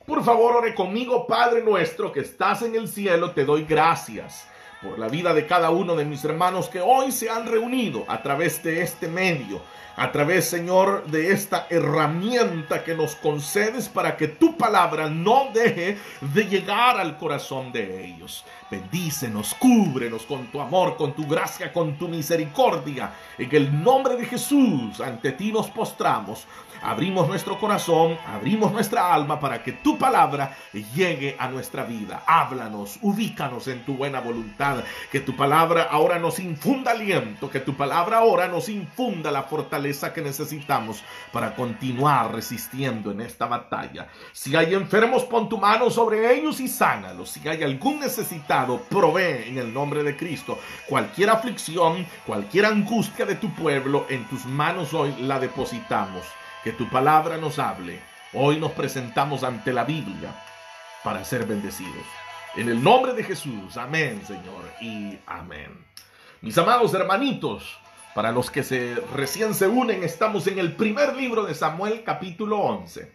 Speaker 2: Por favor, ore conmigo. Padre nuestro que estás en el cielo, te doy gracias por la vida de cada uno de mis hermanos que hoy se han reunido a través de este medio, a través, Señor, de esta herramienta que nos concedes para que tu palabra no deje de llegar al corazón de ellos. Bendícenos, cúbrenos con tu amor, con tu gracia, con tu misericordia. En el nombre de Jesús, ante ti nos postramos. Abrimos nuestro corazón, abrimos nuestra alma para que tu palabra llegue a nuestra vida. Háblanos, ubícanos en tu buena voluntad. Que tu palabra ahora nos infunda aliento, que tu palabra ahora nos infunda la fortaleza que necesitamos para continuar resistiendo en esta batalla. Si hay enfermos, pon tu mano sobre ellos y sánalos. Si hay algún necesitado, provee en el nombre de Cristo. Cualquier aflicción, cualquier angustia de tu pueblo, en tus manos hoy la depositamos. Que tu palabra nos hable. Hoy nos presentamos ante la Biblia para ser bendecidos. En el nombre de Jesús, amén, Señor, y amén. Mis amados hermanitos, para los que recién se unen, estamos en el primer libro de Samuel, capítulo 11.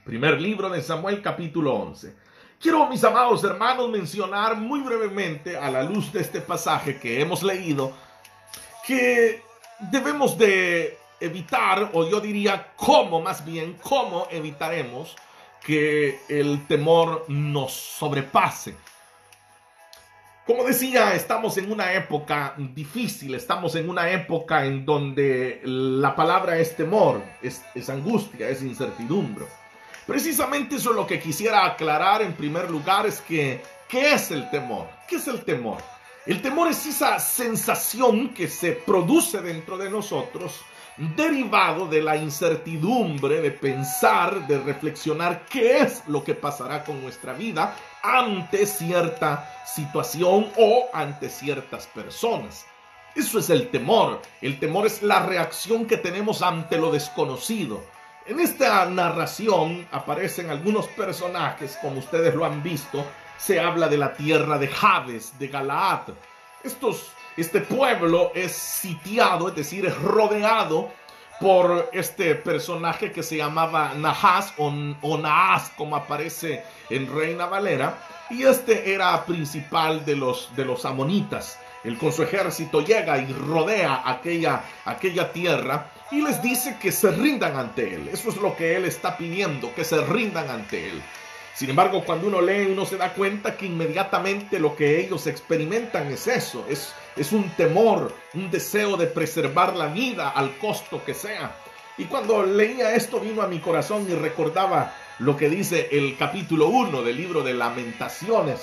Speaker 2: Primer libro de Samuel, capítulo 11. Quiero, mis amados hermanos, mencionar muy brevemente, a la luz de este pasaje que hemos leído, que debemos de evitar, o yo diría cómo evitaremos que el temor nos sobrepase. Como decía, estamos en una época difícil, estamos en una época en donde la palabra es temor, es angustia, es incertidumbre. Precisamente eso es lo que quisiera aclarar en primer lugar, es que ¿qué es el temor? ¿Qué es el temor? El temor es esa sensación que se produce dentro de nosotros, derivado de la incertidumbre de pensar, de reflexionar qué es lo que pasará con nuestra vida ante cierta situación o ante ciertas personas. Eso es el temor. El temor es la reacción que tenemos ante lo desconocido. En esta narración aparecen algunos personajes, como ustedes lo han visto. Se habla de la tierra de Jabes, de Galaad. Este pueblo es sitiado, es decir, es rodeado por este personaje que se llamaba Nahas o Naas, como aparece en Reina Valera, y este era principal de los amonitas. Él con su ejército llega y rodea aquella tierra y les dice que se rindan ante él. Eso es lo que él está pidiendo, que se rindan ante él. Sin embargo, cuando uno lee, uno se da cuenta que inmediatamente lo que ellos experimentan es eso, es un temor, un deseo de preservar la vida al costo que sea. Y cuando leía esto vino a mi corazón y recordaba lo que dice el capítulo 1 del libro de Lamentaciones.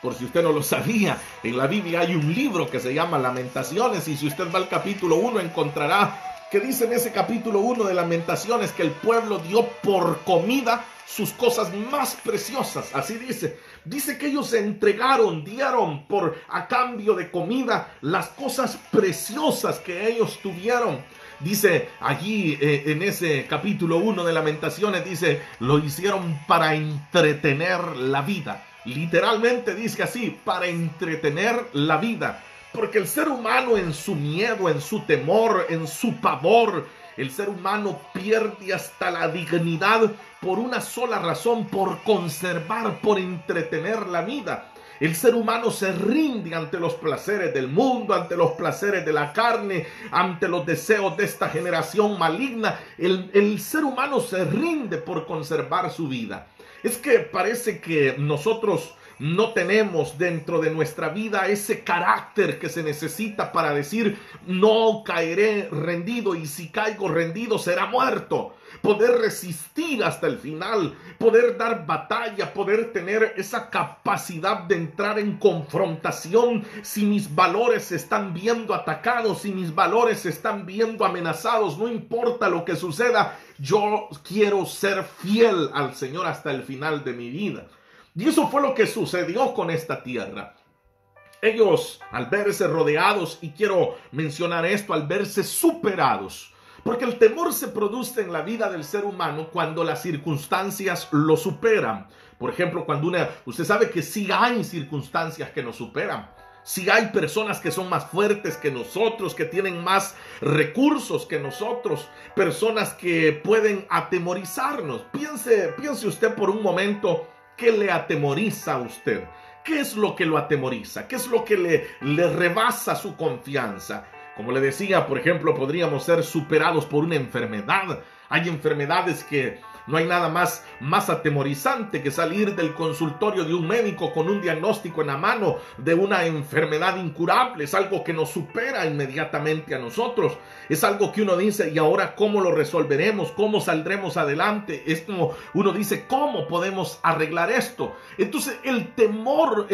Speaker 2: Por si usted no lo sabía, en la Biblia hay un libro que se llama Lamentaciones, y si usted va al capítulo 1 encontrará que dice en ese capítulo 1 de Lamentaciones que el pueblo dio por comida sus cosas más preciosas. Así dice que ellos dieron a cambio de comida las cosas preciosas que ellos tuvieron. Dice allí en ese capítulo 1 de Lamentaciones, dice, lo hicieron para entretener la vida. literalmente dice así, para entretener la vida. Porque el ser humano en su miedo, en su temor, en su pavor, el ser humano pierde hasta la dignidad por una sola razón, por conservar, por entretener la vida. El ser humano se rinde ante los placeres del mundo, ante los placeres de la carne, ante los deseos de esta generación maligna. El ser humano se rinde por conservar su vida. Es que parece que nosotros no tenemos dentro de nuestra vida ese carácter que se necesita para decir: no caeré rendido, y si caigo rendido será muerto. Poder resistir hasta el final, poder dar batalla, poder tener esa capacidad de entrar en confrontación si mis valores se están viendo atacados, si mis valores se están viendo amenazados. No importa lo que suceda, yo quiero ser fiel al Señor hasta el final de mi vida. Y eso fue lo que sucedió con esta tierra. Ellos, al verse rodeados, y quiero mencionar esto, al verse superados, porque el temor se produce en la vida del ser humano cuando las circunstancias lo superan. Por ejemplo, cuando usted sabe que sí hay circunstancias que nos superan. Si hay personas que son más fuertes que nosotros, que tienen más recursos que nosotros, personas que pueden atemorizarnos. Piense usted por un momento, ¿qué le atemoriza a usted? ¿Qué es lo que lo atemoriza? ¿Qué es lo que le rebasa su confianza? Como le decía, por ejemplo, podríamos ser superados por una enfermedad. Hay enfermedades que no hay nada más atemorizante que salir del consultorio de un médico con un diagnóstico en la mano de una enfermedad incurable. Es algo que nos supera inmediatamente a nosotros. Es algo que uno dice: ¿y ahora cómo lo resolveremos? ¿Cómo saldremos adelante? Es como uno dice: ¿cómo podemos arreglar esto? Entonces el temor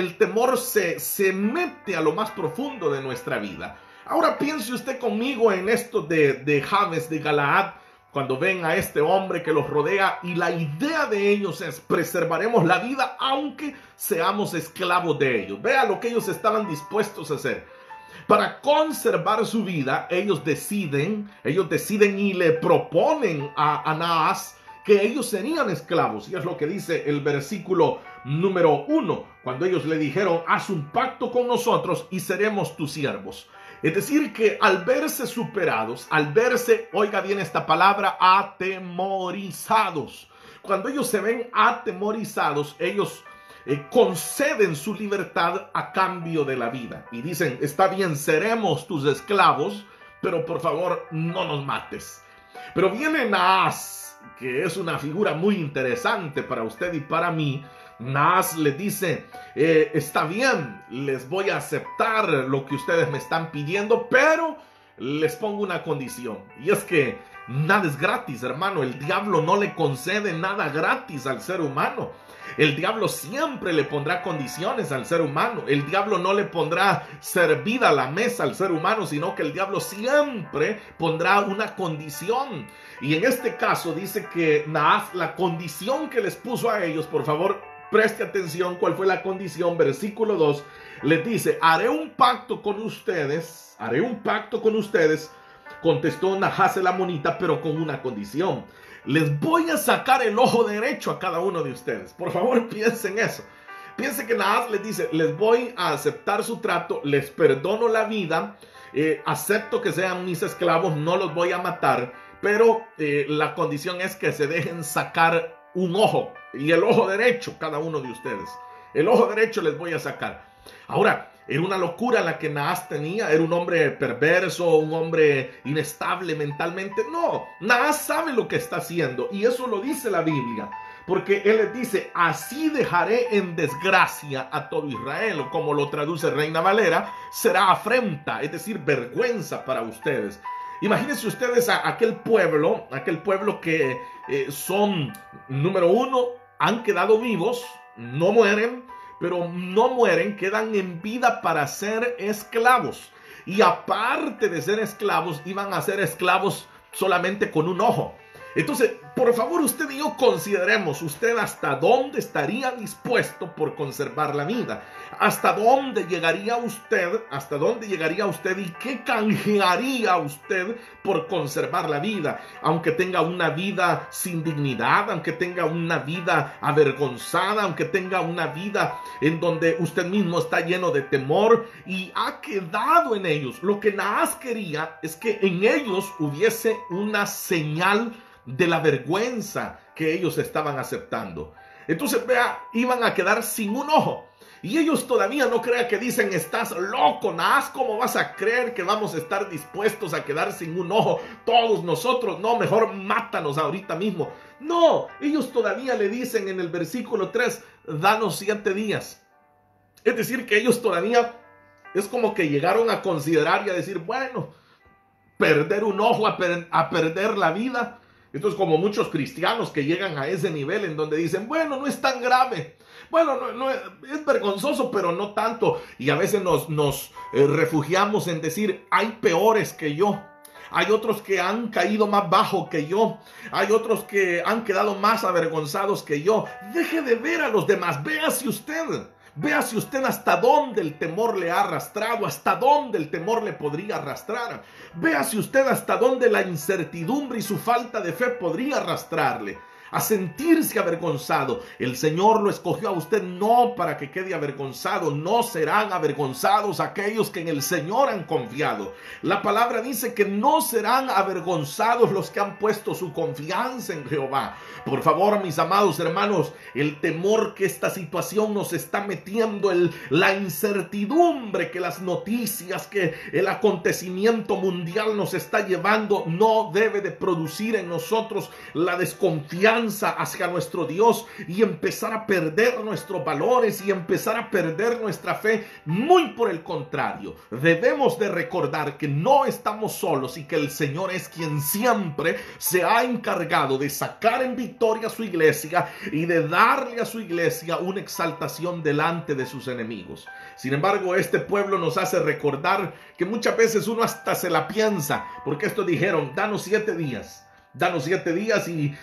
Speaker 2: se mete a lo más profundo de nuestra vida. Ahora piense usted conmigo en esto de Jabes de Galaad, cuando ven a este hombre que los rodea, y la idea de ellos es: preservaremos la vida aunque seamos esclavos de ellos. Vea lo que ellos estaban dispuestos a hacer. Para conservar su vida, ellos deciden y le proponen a Naas que ellos serían esclavos. Y es lo que dice el versículo número 1, cuando ellos le dijeron: haz un pacto con nosotros y seremos tus siervos. Es decir, que al verse superados, al verse, oiga bien esta palabra, atemorizados. Cuando ellos se ven atemorizados, ellos conceden su libertad a cambio de la vida. Y dicen: está bien, seremos tus esclavos, pero por favor no nos mates. Pero viene Naas, que es una figura muy interesante para usted y para mí. Naas le dice: está bien, les voy a aceptar lo que ustedes me están pidiendo, pero les pongo una condición. Y es que nada es gratis, hermano. El diablo no le concede nada gratis al ser humano. El diablo siempre le pondrá condiciones al ser humano. El diablo no le pondrá servida a la mesa al ser humano, sino que el diablo siempre pondrá una condición. Y en este caso dice que Naas, la condición que les puso a ellos, por favor, preste atención cuál fue la condición. Versículo 2 les dice: haré un pacto con ustedes, contestó Naas el amonita, pero con una condición: les voy a sacar el ojo derecho a cada uno de ustedes. Por favor, piensen eso. Piensen que Naas les dice: les voy a aceptar su trato, les perdono la vida, acepto que sean mis esclavos, no los voy a matar, pero la condición es que se dejen sacar un ojo, y el ojo derecho cada uno de ustedes. El ojo derecho les voy a sacar. Ahora, era una locura la que Naas tenía. Era un hombre perverso, un hombre inestable mentalmente. No, Naas sabe lo que está haciendo, y eso lo dice la Biblia, porque él les dice: así dejaré en desgracia a todo Israel, o como lo traduce Reina Valera, será afrenta, es decir, vergüenza para ustedes. Imagínense ustedes a aquel pueblo que son, número uno, han quedado vivos, no mueren, pero no mueren, quedan en vida para ser esclavos. Y aparte de ser esclavos, iban a ser esclavos solamente con un ojo. Entonces, por favor, usted y yo consideremos usted hasta dónde estaría dispuesto por conservar la vida. Hasta dónde llegaría usted y qué canjearía usted por conservar la vida. Aunque tenga una vida sin dignidad, aunque tenga una vida avergonzada, aunque tenga una vida en donde usted mismo está lleno de temor y ha quedado en ellos. Lo que Naas quería es que en ellos hubiese una señal de la vergüenza que ellos estaban aceptando. Entonces, vea, iban a quedar sin un ojo. Y ellos todavía no crean que dicen, estás loco, Naas, ¿cómo vas a creer que vamos a estar dispuestos a quedar sin un ojo todos nosotros? No, mejor mátanos ahorita mismo. No, ellos todavía le dicen en el versículo 3, danos 7 días. Es decir, que ellos todavía es como que llegaron a considerar y a decir, bueno, perder un ojo a perder la vida. Entonces, como muchos cristianos que llegan a ese nivel en donde dicen, bueno, no es tan grave. Bueno, no, es vergonzoso, pero no tanto. Y a veces nos refugiamos en decir, hay peores que yo. Hay otros que han caído más bajo que yo. Hay otros que han quedado más avergonzados que yo. Deje de ver a los demás. Véase usted hasta dónde el temor le ha arrastrado, hasta dónde el temor le podría arrastrar. Véase usted hasta dónde la incertidumbre y su falta de fe podría arrastrarle a sentirse avergonzado. El Señor lo escogió a usted no para que quede avergonzado. No serán avergonzados aquellos que en el Señor han confiado. La palabra dice que no serán avergonzados los que han puesto su confianza en Jehová. Por favor, mis amados hermanos, el temor que esta situación nos está metiendo, la incertidumbre que las noticias, que el acontecimiento mundial nos está llevando, no debe de producir en nosotros la desconfianza hacia nuestro Dios y empezar a perder nuestros valores y empezar a perder nuestra fe. Muy por el contrario, debemos de recordar que no estamos solos y que el Señor es quien siempre se ha encargado de sacar en victoria a su iglesia y de darle a su iglesia una exaltación delante de sus enemigos. Sin embargo, este pueblo nos hace recordar que muchas veces uno hasta se la piensa, porque estos dijeron, danos 7 días. Danos 7 días y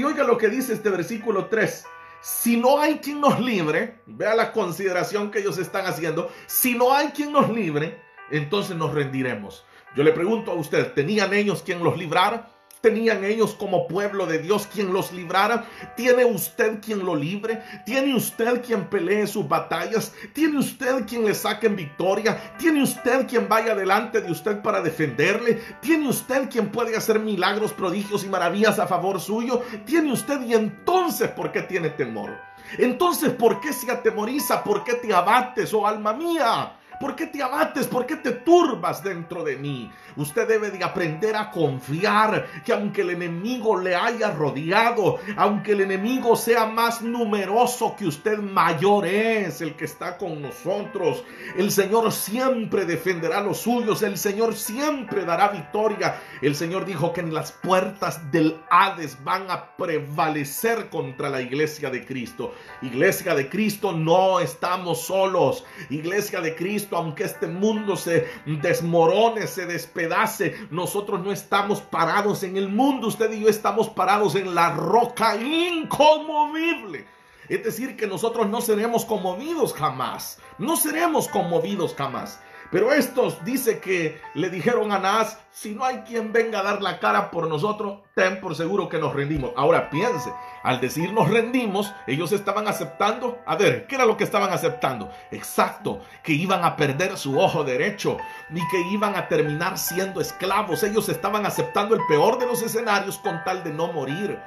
Speaker 2: oiga lo que dice este versículo 3. Si no hay quien nos libre, vea la consideración que ellos están haciendo. Si no hay quien nos libre, entonces nos rendiremos. Yo le pregunto a usted, ¿tenían ellos quien los librara? ¿Tenían ellos como pueblo de Dios quien los librara? ¿Tiene usted quien lo libre? ¿Tiene usted quien pelee sus batallas? ¿Tiene usted quien le saque en victoria? ¿Tiene usted quien vaya delante de usted para defenderle? ¿Tiene usted quien puede hacer milagros, prodigios y maravillas a favor suyo? ¿Tiene usted? Y entonces, ¿por qué tiene temor? Entonces, ¿por qué se atemoriza? ¿Por qué te abates, oh alma mía? ¿Por qué te abates? ¿Por qué te turbas dentro de mí? Usted debe de aprender a confiar que aunque el enemigo le haya rodeado, aunque el enemigo sea más numeroso que usted, mayor es el que está con nosotros. El Señor siempre defenderá a los suyos. El Señor siempre dará victoria. El Señor dijo que en las puertas del Hades van a prevalecer contra la iglesia de Cristo. Iglesia de Cristo, no estamos solos. Iglesia de Cristo, aunque este mundo se desmorone, se despedace, nosotros no estamos parados en el mundo. Usted y yo estamos parados en la roca inconmovible. Es decir, que nosotros no seremos conmovidos jamás. No seremos conmovidos jamás. Pero estos dice que le dijeron a Naas, si no hay quien venga a dar la cara por nosotros, ten por seguro que nos rendimos. Ahora piense, al decir nos rendimos, ellos estaban aceptando, a ver, ¿qué era lo que estaban aceptando? Exacto, que iban a perder su ojo derecho y que iban a terminar siendo esclavos. Ellos estaban aceptando el peor de los escenarios con tal de no morir.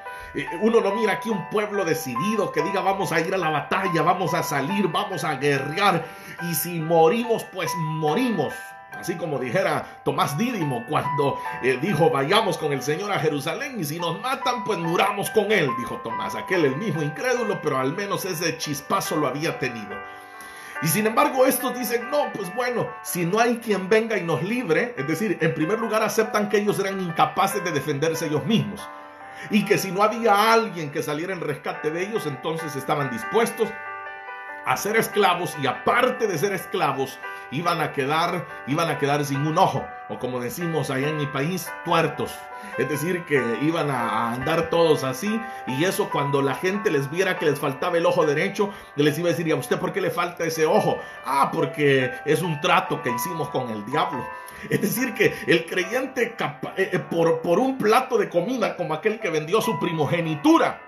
Speaker 2: Uno no mira aquí un pueblo decidido que diga vamos a ir a la batalla, vamos a salir, vamos a guerrear y si morimos, pues morimos. Así como dijera Tomás Dídimo cuando dijo vayamos con el Señor a Jerusalén y si nos matan pues muramos con él, dijo Tomás, aquel el mismo incrédulo, pero al menos ese chispazo lo había tenido. Y sin embargo estos dicen, no, pues bueno, si no hay quien venga y nos libre, es decir, en primer lugar aceptan que ellos eran incapaces de defenderse ellos mismos. Y que si no había alguien que saliera en rescate de ellos, entonces estaban dispuestos a ser esclavos y aparte de ser esclavos, iban a quedar sin un ojo, o como decimos allá en mi país, tuertos. Es decir, que iban a andar todos así, y eso cuando la gente les viera que les faltaba el ojo derecho, les iba a decir: ¿y a usted por qué le falta ese ojo? Ah, porque es un trato que hicimos con el diablo. Es decir, que el creyente por un plato de comida, como aquel que vendió su primogenitura,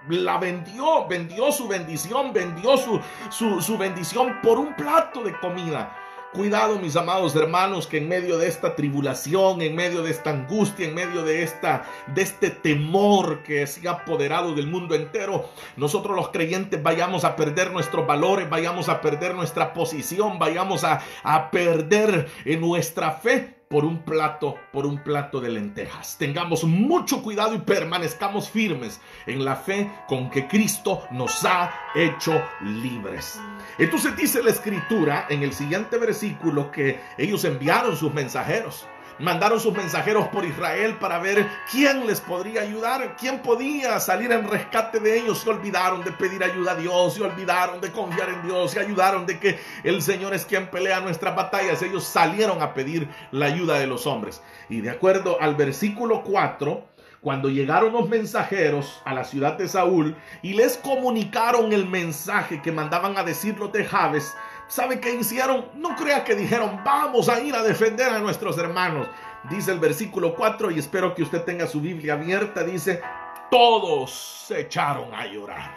Speaker 2: la vendió su bendición, vendió su bendición por un plato de comida. Cuidado, mis amados hermanos, que en medio de esta tribulación, en medio de esta angustia, en medio de este temor que se ha apoderado del mundo entero, nosotros los creyentes vayamos a perder nuestros valores, vayamos a perder nuestra posición, vayamos a perder nuestra fe por un plato de lentejas. Tengamos mucho cuidado y permanezcamos firmes en la fe con que Cristo nos ha hecho libres. Entonces dice la Escritura en el siguiente versículo que ellos enviaron sus mensajeros. Mandaron sus mensajeros por Israel para ver quién les podría ayudar, quién podía salir en rescate de ellos. Se olvidaron de pedir ayuda a Dios, se olvidaron de confiar en Dios, se ayudaron de que el Señor es quien pelea nuestras batallas. Ellos salieron a pedir la ayuda de los hombres. Y de acuerdo al versículo 4, cuando llegaron los mensajeros a la ciudad de Saúl y les comunicaron el mensaje que mandaban a decir los de Jabes, ¿sabe qué hicieron? No crea que dijeron: vamos a ir a defender a nuestros hermanos. Dice el versículo 4, y espero que usted tenga su Biblia abierta, dice: todos se echaron a llorar.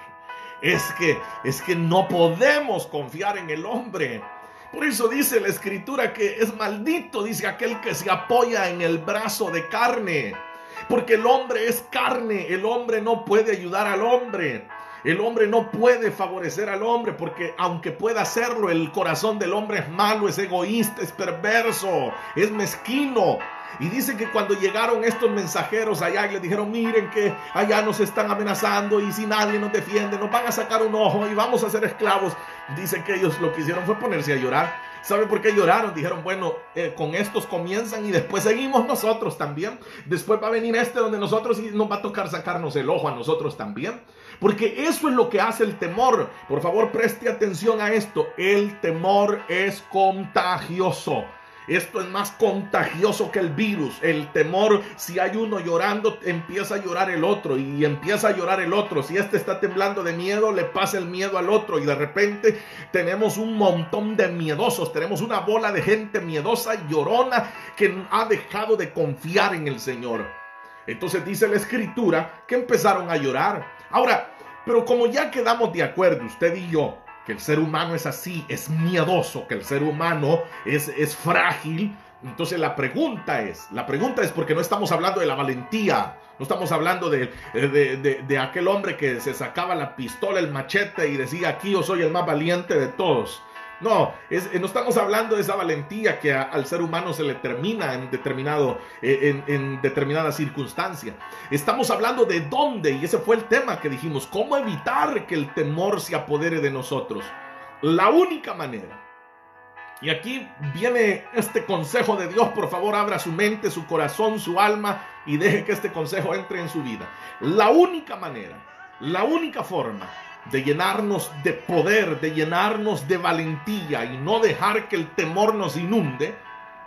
Speaker 2: Es que no podemos confiar en el hombre. Por eso dice la Escritura que es maldito, dice, aquel que se apoya en el brazo de carne. Porque el hombre es carne, el hombre no puede ayudar al hombre. El hombre no puede favorecer al hombre, porque aunque pueda hacerlo, el corazón del hombre es malo, es egoísta, es perverso, es mezquino. Y dice que cuando llegaron estos mensajeros allá y les dijeron: miren que allá nos están amenazando y si nadie nos defiende nos van a sacar un ojo y vamos a ser esclavos. Dice que ellos lo que hicieron fue ponerse a llorar. ¿Sabe por qué lloraron? Dijeron: bueno, con estos comienzan y después seguimos nosotros también. Después va a venir donde nosotros y nos va a tocar sacarnos el ojo a nosotros también. Porque eso es lo que hace el temor. Por favor, preste atención a esto. El temor es contagioso. Esto es más contagioso que el virus. El temor, si hay uno llorando, empieza a llorar el otro y empieza a llorar el otro. Si este está temblando de miedo, le pasa el miedo al otro y de repente tenemos un montón de miedosos. Tenemos una bola de gente miedosa y llorona que ha dejado de confiar en el Señor. Entonces dice la Escritura que empezaron a llorar. Ahora, pero como ya quedamos de acuerdo, usted y yo, que el ser humano es así, es miedoso, que el ser humano es frágil. Entonces la pregunta es porque no estamos hablando de la valentía, no estamos hablando de aquel hombre que se sacaba la pistola, el machete y decía: aquí yo soy el más valiente de todos. No estamos hablando de esa valentía que al ser humano se le termina en determinada circunstancia. Estamos hablando de dónde, y ese fue el tema que dijimos: cómo evitar que el temor se apodere de nosotros. La única manera, y aquí viene este consejo de Dios. Por favor, abra su mente, su corazón, su alma y deje que este consejo entre en su vida. La única manera, la única forma de llenarnos de poder, de llenarnos de valentía y no dejar que el temor nos inunde,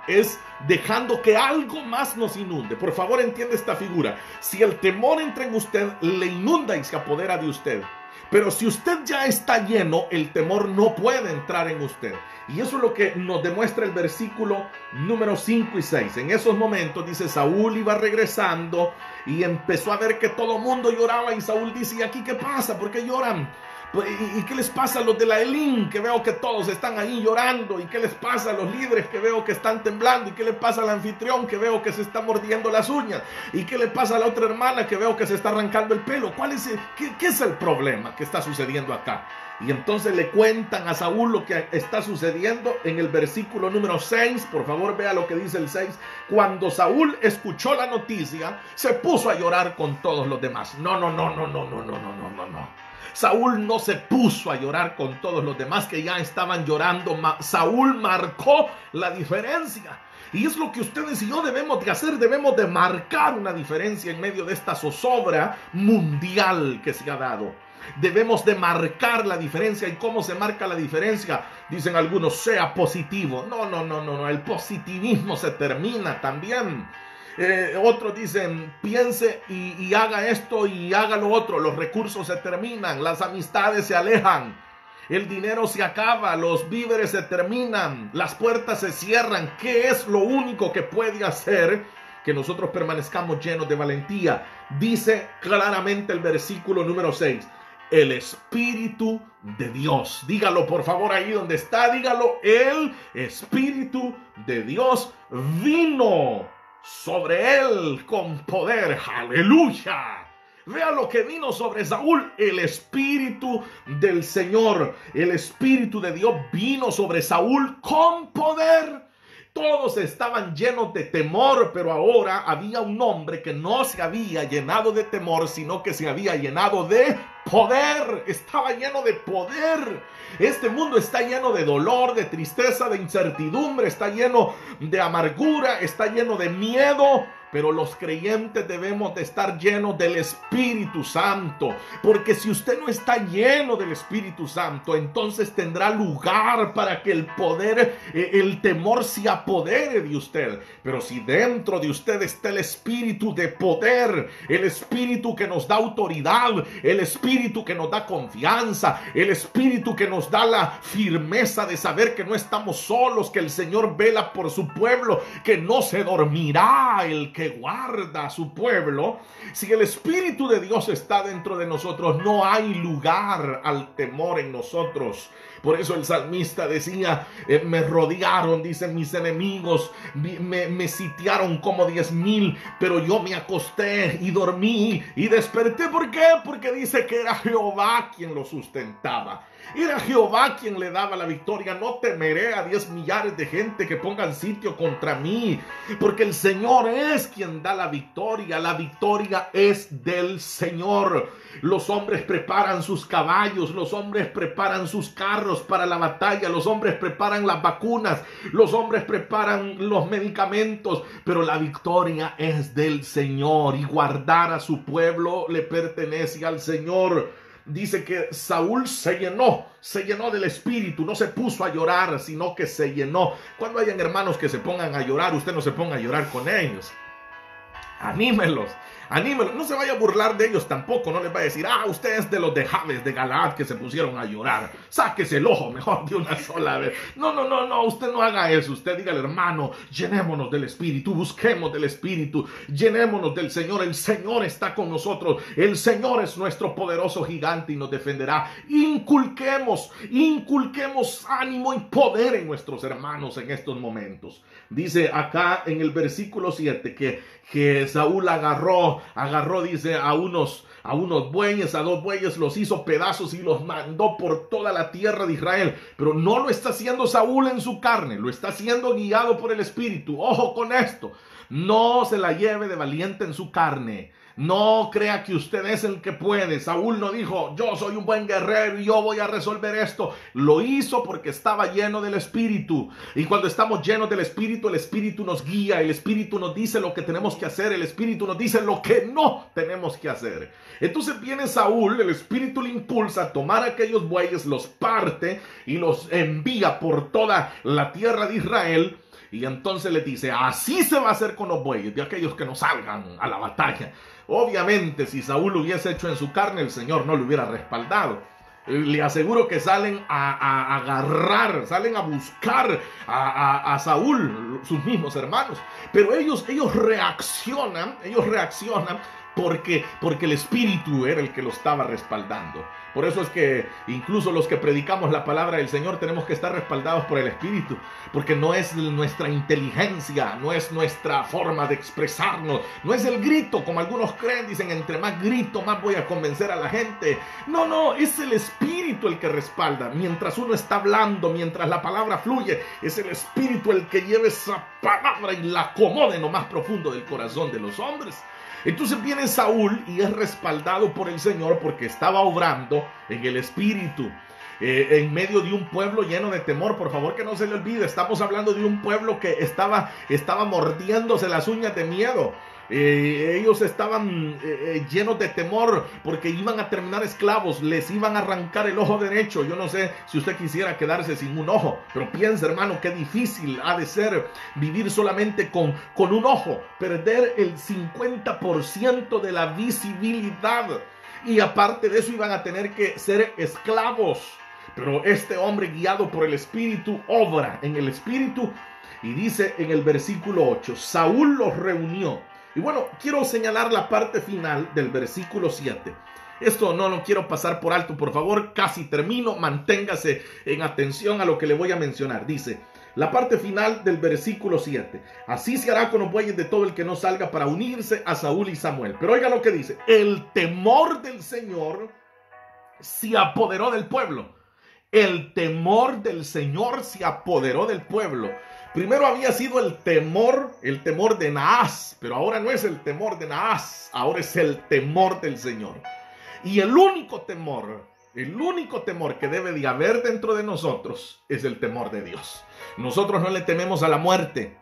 Speaker 2: es dejando que algo más nos inunde. Por favor, entiende esta figura. Si el temor entra en usted, le inunda y se apodera de usted. Pero si usted ya está lleno, el temor no puede entrar en usted. Y eso es lo que nos demuestra el versículo número 5 y 6. En esos momentos, dice, Saúl iba regresando y empezó a ver que todo el mundo lloraba. Y Saúl dice: ¿y aquí qué pasa? ¿Por qué lloran? ¿Y qué les pasa a los de la Elín? Que veo que todos están ahí llorando. ¿Y qué les pasa a los líderes? Que veo que están temblando. ¿Y qué le pasa al anfitrión? Que veo que se está mordiendo las uñas. ¿Y qué le pasa a la otra hermana? Que veo que se está arrancando el pelo. ¿Qué es el problema que está sucediendo acá? Y entonces le cuentan a Saúl lo que está sucediendo en el versículo número 6. Por favor, vea lo que dice el 6. Cuando Saúl escuchó la noticia, se puso a llorar con todos los demás. No. Saúl no se puso a llorar con todos los demás que ya estaban llorando. Saúl marcó la diferencia. Y es lo que ustedes y yo debemos de hacer. Debemos de marcar una diferencia en medio de esta zozobra mundial que se ha dado. Debemos de marcar la diferencia. ¿Y cómo se marca la diferencia? Dicen algunos, sea positivo. No. El positivismo se termina también. Otros dicen, piense y haga esto y haga lo otro. Los recursos se terminan, las amistades se alejan, el dinero se acaba, los víveres se terminan, las puertas se cierran. ¿Qué es lo único que puede hacer que nosotros permanezcamos llenos de valentía? Dice claramente el versículo número 6. El Espíritu de Dios. Dígalo por favor ahí donde está, dígalo. El Espíritu de Dios vino sobre él con poder. ¡Aleluya! Vea lo que vino sobre Saúl. El Espíritu del Señor, el Espíritu de Dios vino sobre Saúl con poder. Todos estaban llenos de temor, pero ahora había un hombre que no se había llenado de temor, sino que se había llenado de poder. Estaba lleno de poder. Este mundo está lleno de dolor, de tristeza, de incertidumbre, está lleno de amargura, está lleno de miedo. Pero los creyentes debemos de estar llenos del Espíritu Santo, porque si usted no está lleno del Espíritu Santo, entonces tendrá lugar para que el poder, el temor se apodere de usted. Pero si dentro de usted está el Espíritu de poder, el Espíritu que nos da autoridad, el Espíritu que nos da confianza, el Espíritu que nos da la firmeza de saber que no estamos solos, que el Señor vela por su pueblo, que no se dormirá el que guarda a su pueblo. Si el Espíritu de Dios está dentro de nosotros, no hay lugar al temor en nosotros. Por eso el salmista decía, me rodearon, dicen mis enemigos, me sitiaron como 10,000, pero yo me acosté y dormí y desperté. ¿Por qué? Porque dice que era Jehová quien lo sustentaba. Era Jehová quien le daba la victoria. No temeré a 10 millares de gente que pongan sitio contra mí, porque el Señor es quien da la victoria. La victoria es del Señor. Los hombres preparan sus caballos, los hombres preparan sus carros para la batalla, los hombres preparan las vacunas, los hombres preparan los medicamentos, pero la victoria es del Señor, y guardar a su pueblo le pertenece al Señor. Dice que Saúl se llenó del Espíritu, no se puso a llorar, sino que se llenó. Cuando hayan hermanos que se pongan a llorar, usted no se ponga a llorar con ellos. Anímelos. No se vaya a burlar de ellos tampoco. No les va a decir, usted es de los de Jabes, de Galaad, que se pusieron a llorar. Sáquese el ojo mejor de una sola vez. No, usted no haga eso. Usted diga al hermano, llenémonos del Espíritu, busquemos del Espíritu, llenémonos del Señor. El Señor está con nosotros. El Señor es nuestro poderoso gigante y nos defenderá. Inculquemos ánimo y poder en nuestros hermanos en estos momentos. Dice acá en el versículo 7 que Saúl agarró, dice, a unos bueyes, a 2 bueyes, los hizo pedazos y los mandó por toda la tierra de Israel. Pero no lo está haciendo Saúl en su carne, lo está haciendo guiado por el Espíritu. Ojo con esto, no se la lleve de valiente en su carne. No crea que usted es el que puede. Saúl no dijo, yo soy un buen guerrero y yo voy a resolver esto. Lo hizo porque estaba lleno del Espíritu. Y cuando estamos llenos del Espíritu, el Espíritu nos guía, el Espíritu nos dice lo que tenemos que hacer, el Espíritu nos dice lo que no tenemos que hacer. Entonces viene Saúl, el Espíritu le impulsa a tomar aquellos bueyes, los parte y los envía por toda la tierra de Israel. Y entonces le dice, así se va a hacer con los bueyes de aquellos que no salgan a la batalla. Obviamente, si Saúl lo hubiese hecho en su carne, el Señor no lo hubiera respaldado. Le aseguro que salen a agarrar, salen a buscar a Saúl, sus mismos hermanos. Pero ellos reaccionan porque el Espíritu era el que lo estaba respaldando. Por eso es que incluso los que predicamos la palabra del Señor tenemos que estar respaldados por el Espíritu, porque no es nuestra inteligencia, no es nuestra forma de expresarnos, no es el grito, como algunos creen, dicen, entre más grito, más voy a convencer a la gente. No, es el Espíritu el que respalda. Mientras uno está hablando, mientras la palabra fluye, es el Espíritu el que lleva esa palabra y la acomode en lo más profundo del corazón de los hombres. Entonces viene Saúl y es respaldado por el Señor porque estaba obrando en el Espíritu, en medio de un pueblo lleno de temor. Por favor, que no se le olvide, estamos hablando de un pueblo que estaba mordiéndose las uñas de miedo. Ellos estaban llenos de temor porque iban a terminar esclavos, les iban a arrancar el ojo derecho. Yo no sé si usted quisiera quedarse sin un ojo, pero piensa, hermano, qué difícil ha de ser vivir solamente con un ojo, perder el 50% de la visibilidad, y aparte de eso iban a tener que ser esclavos. Pero este hombre, guiado por el Espíritu, obra en el Espíritu, y dice en el versículo 8, Saúl los reunió. Y bueno, quiero señalar la parte final del versículo 7. Esto no lo quiero pasar por alto, por favor, casi termino, manténgase en atención a lo que le voy a mencionar. Dice, la parte final del versículo 7, así se hará con los bueyes de todo el que no salga para unirse a Saúl y Samuel. Pero oiga lo que dice, el temor del Señor se apoderó del pueblo. El temor del Señor se apoderó del pueblo. Primero había sido el temor de Naas, pero ahora no es el temor de Naas, ahora es el temor del Señor. Y el único temor que debe de haber dentro de nosotros es el temor de Dios. Nosotros no le tememos a la muerte,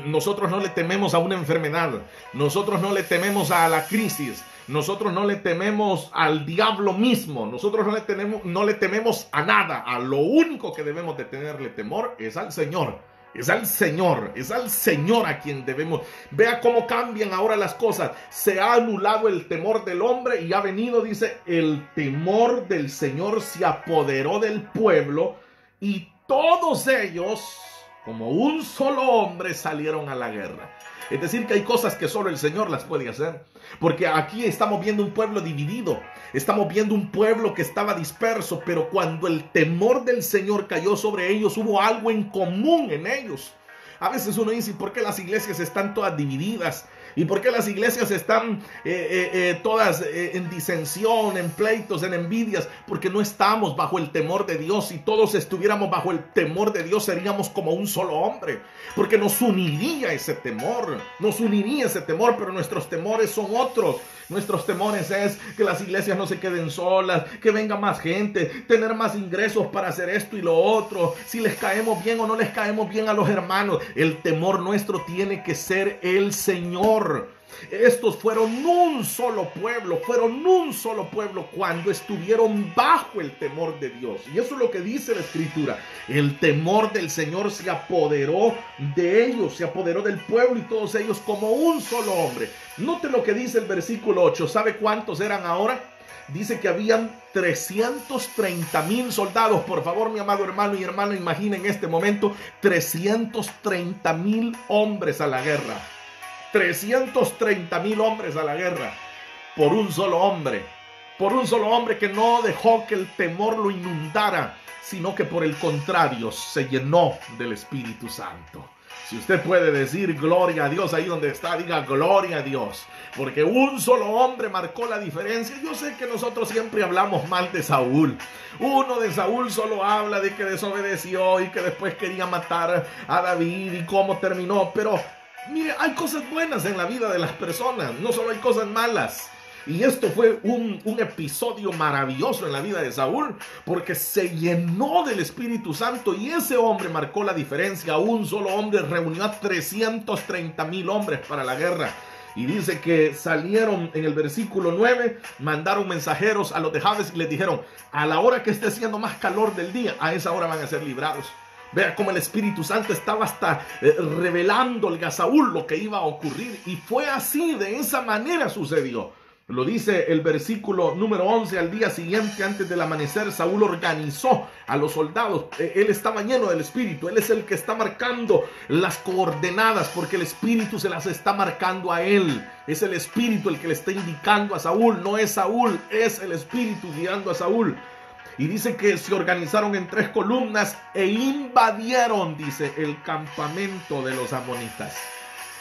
Speaker 2: nosotros no le tememos a una enfermedad, nosotros no le tememos a la crisis, nosotros no le tememos al diablo mismo, nosotros no le tememos a nada. A lo único que debemos de tenerle temor es al Señor. Es al Señor a quien debemos. Vea cómo cambian ahora las cosas. Se ha anulado el temor del hombre y ha venido, dice, el temor del Señor se apoderó del pueblo, y todos ellos, como un solo hombre, salieron a la guerra. Es decir, que hay cosas que solo el Señor las puede hacer. Porque aquí estamos viendo un pueblo dividido. Estamos viendo un pueblo que estaba disperso. Pero cuando el temor del Señor cayó sobre ellos, hubo algo en común en ellos. A veces uno dice, ¿por qué las iglesias están todas divididas? ¿Y por qué las iglesias están todas en disensión, en pleitos, en envidias? Porque no estamos bajo el temor de Dios. Si todos estuviéramos bajo el temor de Dios, seríamos como un solo hombre. Porque nos uniría ese temor. Pero nuestros temores son otros. Nuestros temores es que las iglesias no se queden solas, que venga más gente, tener más ingresos para hacer esto y lo otro, si les caemos bien o no les caemos bien a los hermanos. El temor nuestro tiene que ser el Señor. Estos fueron un solo pueblo cuando estuvieron bajo el temor de Dios. Y eso es lo que dice la Escritura. El temor del Señor se apoderó de ellos, se apoderó del pueblo, y todos ellos como un solo hombre. Note lo que dice el versículo 8. ¿Sabe cuántos eran ahora? Dice que habían 330,000 soldados. Por favor, mi amado hermano y hermana, imaginen en este momento 330,000 hombres a la guerra. 330,000 hombres a la guerra por un solo hombre que no dejó que el temor lo inundara, sino que por el contrario se llenó del Espíritu Santo. Si usted puede decir gloria a Dios ahí donde está, diga gloria a Dios, porque un solo hombre marcó la diferencia. Yo sé que nosotros siempre hablamos mal de Saúl. Uno de Saúl solo habla de que desobedeció y que después quería matar a David y cómo terminó, pero mire, hay cosas buenas en la vida de las personas, no solo hay cosas malas. Y esto fue un episodio maravilloso en la vida de Saúl, porque se llenó del Espíritu Santo y ese hombre marcó la diferencia. Un solo hombre reunió a 330,000 hombres para la guerra. Y dice que salieron en el versículo 9, mandaron mensajeros a los de Jabes y les dijeron, a la hora que esté haciendo más calor del día, a esa hora van a ser librados. Vea cómo el Espíritu Santo estaba hasta revelándole a Saúl lo que iba a ocurrir. Y fue así, de esa manera sucedió. Lo dice el versículo número 11, al día siguiente, antes del amanecer, Saúl organizó a los soldados. Él estaba lleno del Espíritu. Él es el que está marcando las coordenadas, porque el Espíritu se las está marcando a él. Es el Espíritu el que le está indicando a Saúl. No es Saúl, es el Espíritu guiando a Saúl. Y dice que se organizaron en 3 columnas e invadieron, dice, el campamento de los amonitas.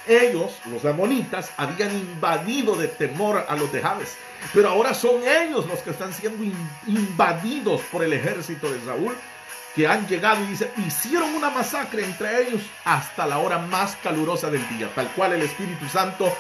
Speaker 2: Ellos, los amonitas, habían invadido de temor a los de Jabes, pero ahora son ellos los que están siendo invadidos por el ejército de Saúl, que han llegado y dice, hicieron una masacre entre ellos hasta la hora más calurosa del día, tal cual el Espíritu Santo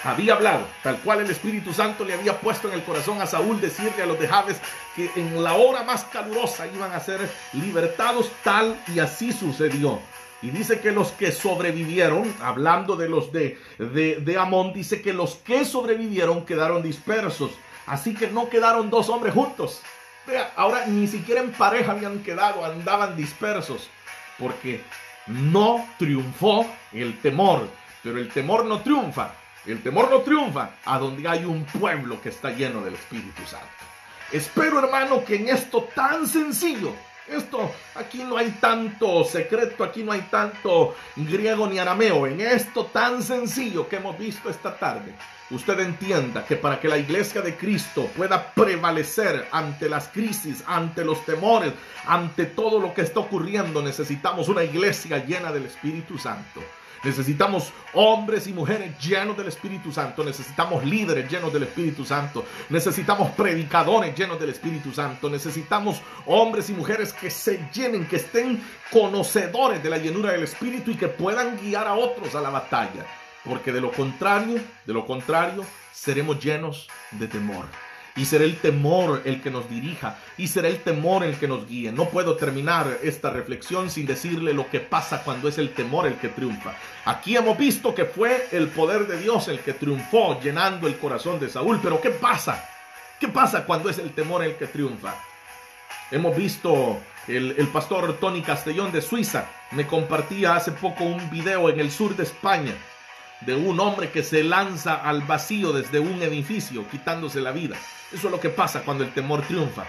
Speaker 2: había hablado, tal cual el Espíritu Santo le había puesto en el corazón a Saúl decirle a los de Jabes que en la hora más calurosa iban a ser libertados, tal y así sucedió. Y dice que los que sobrevivieron, hablando de los de Amón, dice que los que sobrevivieron quedaron dispersos. Así que no quedaron dos hombres juntos. Vea, ahora ni siquiera en pareja habían quedado, andaban dispersos. Porque no triunfó el temor. Pero el temor no triunfa. El temor no triunfa a donde hay un pueblo que está lleno del Espíritu Santo. Espero, hermano, que en esto tan sencillo, aquí no hay tanto secreto, aquí no hay tanto griego ni arameo, en esto tan sencillo que hemos visto esta tarde, usted entienda que para que la iglesia de Cristo pueda prevalecer ante las crisis, ante los temores, ante todo lo que está ocurriendo, necesitamos una iglesia llena del Espíritu Santo. Necesitamos hombres y mujeres llenos del Espíritu Santo. Necesitamos líderes llenos del Espíritu Santo. Necesitamos predicadores llenos del Espíritu Santo. Necesitamos hombres y mujeres que se llenen, que estén conocedores de la llenura del Espíritu y que puedan guiar a otros a la batalla. Porque de lo contrario, seremos llenos de temor. Y será el temor el que nos dirija. Y será el temor el que nos guíe. No puedo terminar esta reflexión sin decirle lo que pasa cuando es el temor el que triunfa. Aquí hemos visto que fue el poder de Dios el que triunfó, llenando el corazón de Saúl. Pero ¿qué pasa? ¿Qué pasa cuando es el temor el que triunfa? Hemos visto el pastor Tony Castellón de Suiza. Me compartía hace poco un video en el sur de España de un hombre que se lanza al vacío desde un edificio, quitándose la vida. Eso es lo que pasa cuando el temor triunfa.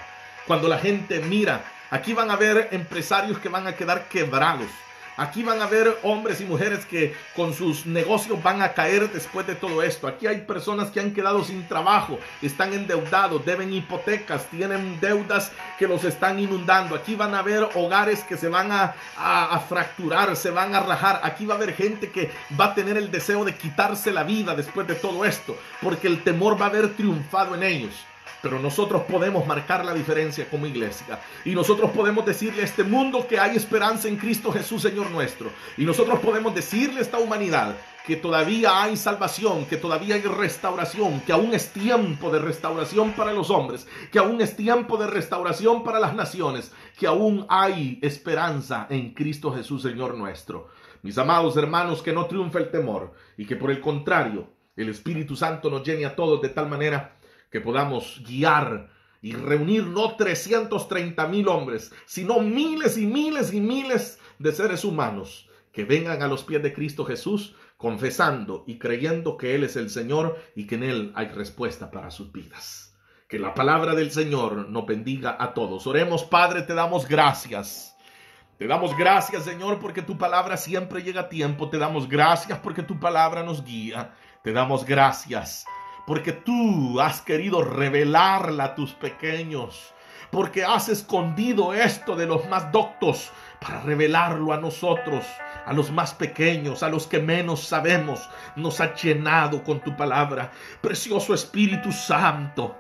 Speaker 2: Cuando la gente mira, aquí van a haber empresarios que van a quedar quebrados. Aquí van a haber hombres y mujeres que con sus negocios van a caer después de todo esto. Aquí hay personas que han quedado sin trabajo, están endeudados, deben hipotecas, tienen deudas que los están inundando. Aquí van a haber hogares que se van a fracturar, se van a rajar. Aquí va a haber gente que va a tener el deseo de quitarse la vida después de todo esto, porque el temor va a haber triunfado en ellos. Pero nosotros podemos marcar la diferencia como iglesia. Y nosotros podemos decirle a este mundo que hay esperanza en Cristo Jesús, Señor nuestro. Y nosotros podemos decirle a esta humanidad que todavía hay salvación, que todavía hay restauración, que aún es tiempo de restauración para los hombres, que aún es tiempo de restauración para las naciones, que aún hay esperanza en Cristo Jesús, Señor nuestro. Mis amados hermanos, que no triunfe el temor y que por el contrario, el Espíritu Santo nos llene a todos de tal manera que podamos guiar y reunir no 330,000 hombres, sino miles y miles y miles de seres humanos que vengan a los pies de Cristo Jesús, confesando y creyendo que Él es el Señor y que en Él hay respuesta para sus vidas. Que la palabra del Señor nos bendiga a todos. Oremos, Padre, te damos gracias. Te damos gracias, Señor, porque tu palabra siempre llega a tiempo. Te damos gracias porque tu palabra nos guía. Te damos gracias porque tú has querido revelarla a tus pequeños, porque has escondido esto de los más doctos para revelarlo a nosotros, a los más pequeños, a los que menos sabemos. Nos ha llenado con tu palabra. Precioso Espíritu Santo,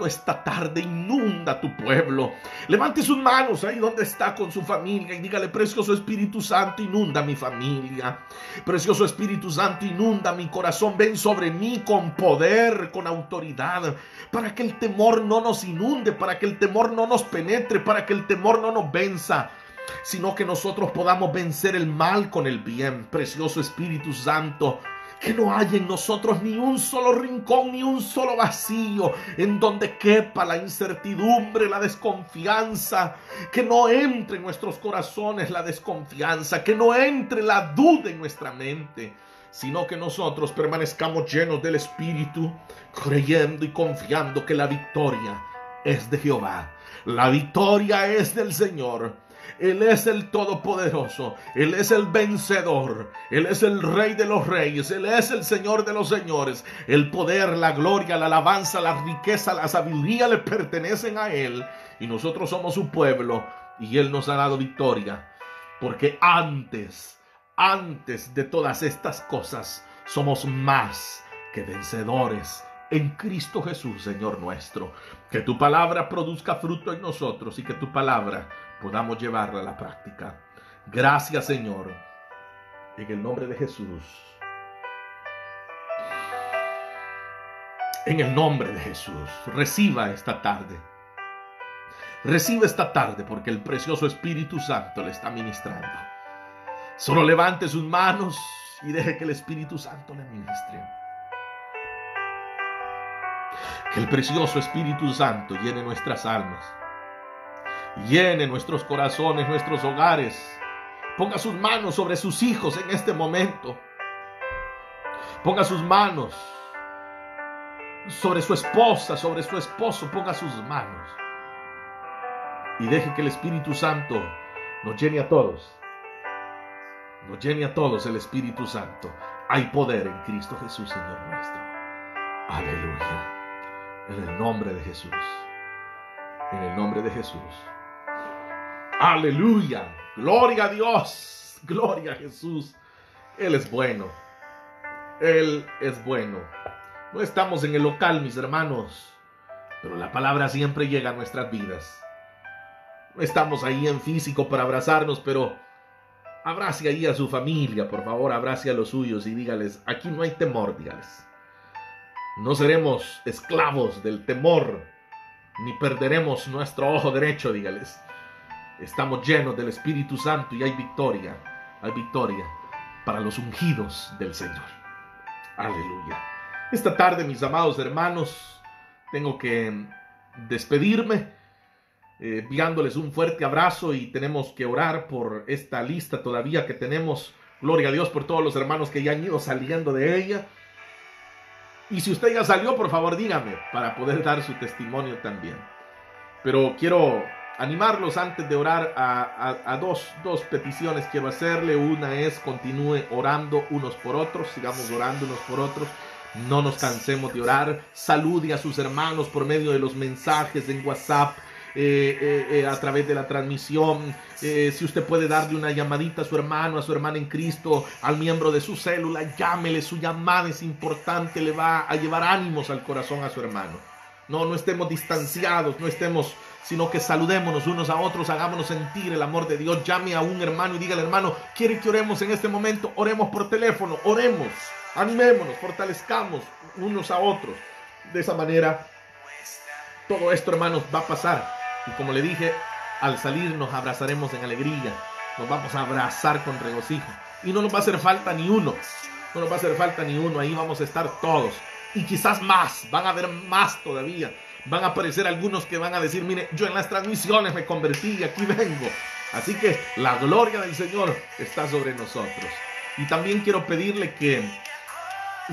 Speaker 2: esta tarde inunda tu pueblo. Levante sus manos ahí donde está con su familia y dígale: precioso Espíritu Santo, inunda mi familia. Precioso Espíritu Santo, inunda mi corazón. Ven sobre mí con poder, con autoridad, para que el temor no nos inunde, para que el temor no nos penetre, para que el temor no nos venza, sino que nosotros podamos vencer el mal con el bien. Precioso Espíritu Santo, que no haya en nosotros ni un solo rincón, ni un solo vacío en donde quepa la incertidumbre, la desconfianza. Que no entre en nuestros corazones la desconfianza, que no entre la duda en nuestra mente, sino que nosotros permanezcamos llenos del Espíritu, creyendo y confiando que la victoria es de Jehová. La victoria es del Señor. Él es el Todopoderoso, Él es el vencedor, Él es el Rey de los Reyes, Él es el Señor de los Señores. El poder, la gloria, la alabanza, la riqueza, la sabiduría le pertenecen a Él, y nosotros somos su pueblo, y Él nos ha dado victoria, porque antes de todas estas cosas somos más que vencedores en Cristo Jesús, Señor nuestro. Que tu palabra produzca fruto en nosotros y que tu palabra podamos llevarla a la práctica. Gracias, Señor. En el nombre de Jesús. En el nombre de Jesús, reciba esta tarde. Reciba esta tarde porque el precioso Espíritu Santo le está ministrando. Solo levante sus manos y deje que el Espíritu Santo le ministre. Que el precioso Espíritu Santo llene nuestras almas, llene nuestros corazones, nuestros hogares. Ponga sus manos sobre sus hijos en este momento. Ponga sus manos sobre su esposa, sobre su esposo. Ponga sus manos y deje que el Espíritu Santo nos llene a todos. Nos llene a todos el Espíritu Santo. Hay poder en Cristo Jesús, Señor nuestro. Aleluya. En el nombre de Jesús. En el nombre de Jesús. Aleluya. Gloria a Dios. Gloria a Jesús. Él es bueno. Él es bueno. No estamos en el local, mis hermanos, pero la palabra siempre llega a nuestras vidas. No estamos ahí en físico para abrazarnos, pero abrace ahí a su familia, por favor, abrace a los suyos y dígales, aquí no hay temor, dígales. No seremos esclavos del temor, ni perderemos nuestro ojo derecho, dígales. Estamos llenos del Espíritu Santo y hay victoria para los ungidos del Señor. Aleluya. Esta tarde, mis amados hermanos, tengo que despedirme, enviándoles un fuerte abrazo y tenemos que orar por esta lista todavía que tenemos. Gloria a Dios por todos los hermanos que ya han ido saliendo de ella. Y si usted ya salió, por favor dígame para poder dar su testimonio también. Pero quiero animarlos antes de orar a dos peticiones quiero hacerle. Una es continúe orando unos por otros, sigamos orando unos por otros. No nos cansemos de orar. Salude a sus hermanos por medio de los mensajes en WhatsApp, a través de la transmisión. Si usted puede darle una llamadita a su hermano, a su hermana en Cristo, al miembro de su célula, llámele. Su llamada es importante, le va a llevar ánimos al corazón a su hermano. No estemos distanciados, sino que saludémonos unos a otros, hagámonos sentir el amor de Dios. Llame a un hermano y dígale, hermano, ¿quiere que oremos en este momento? Oremos por teléfono, oremos. Animémonos, fortalezcamos unos a otros. De esa manera, todo esto, hermanos, va a pasar. Y como le dije, al salir nos abrazaremos en alegría. Nos vamos a abrazar con regocijo. Y no nos va a hacer falta ni uno. No nos va a hacer falta ni uno. Ahí vamos a estar todos. Y quizás más. Van a haber más todavía. Van a aparecer algunos que van a decir, mire, yo en las transmisiones me convertí y aquí vengo. Así que la gloria del Señor está sobre nosotros. Y también quiero pedirle que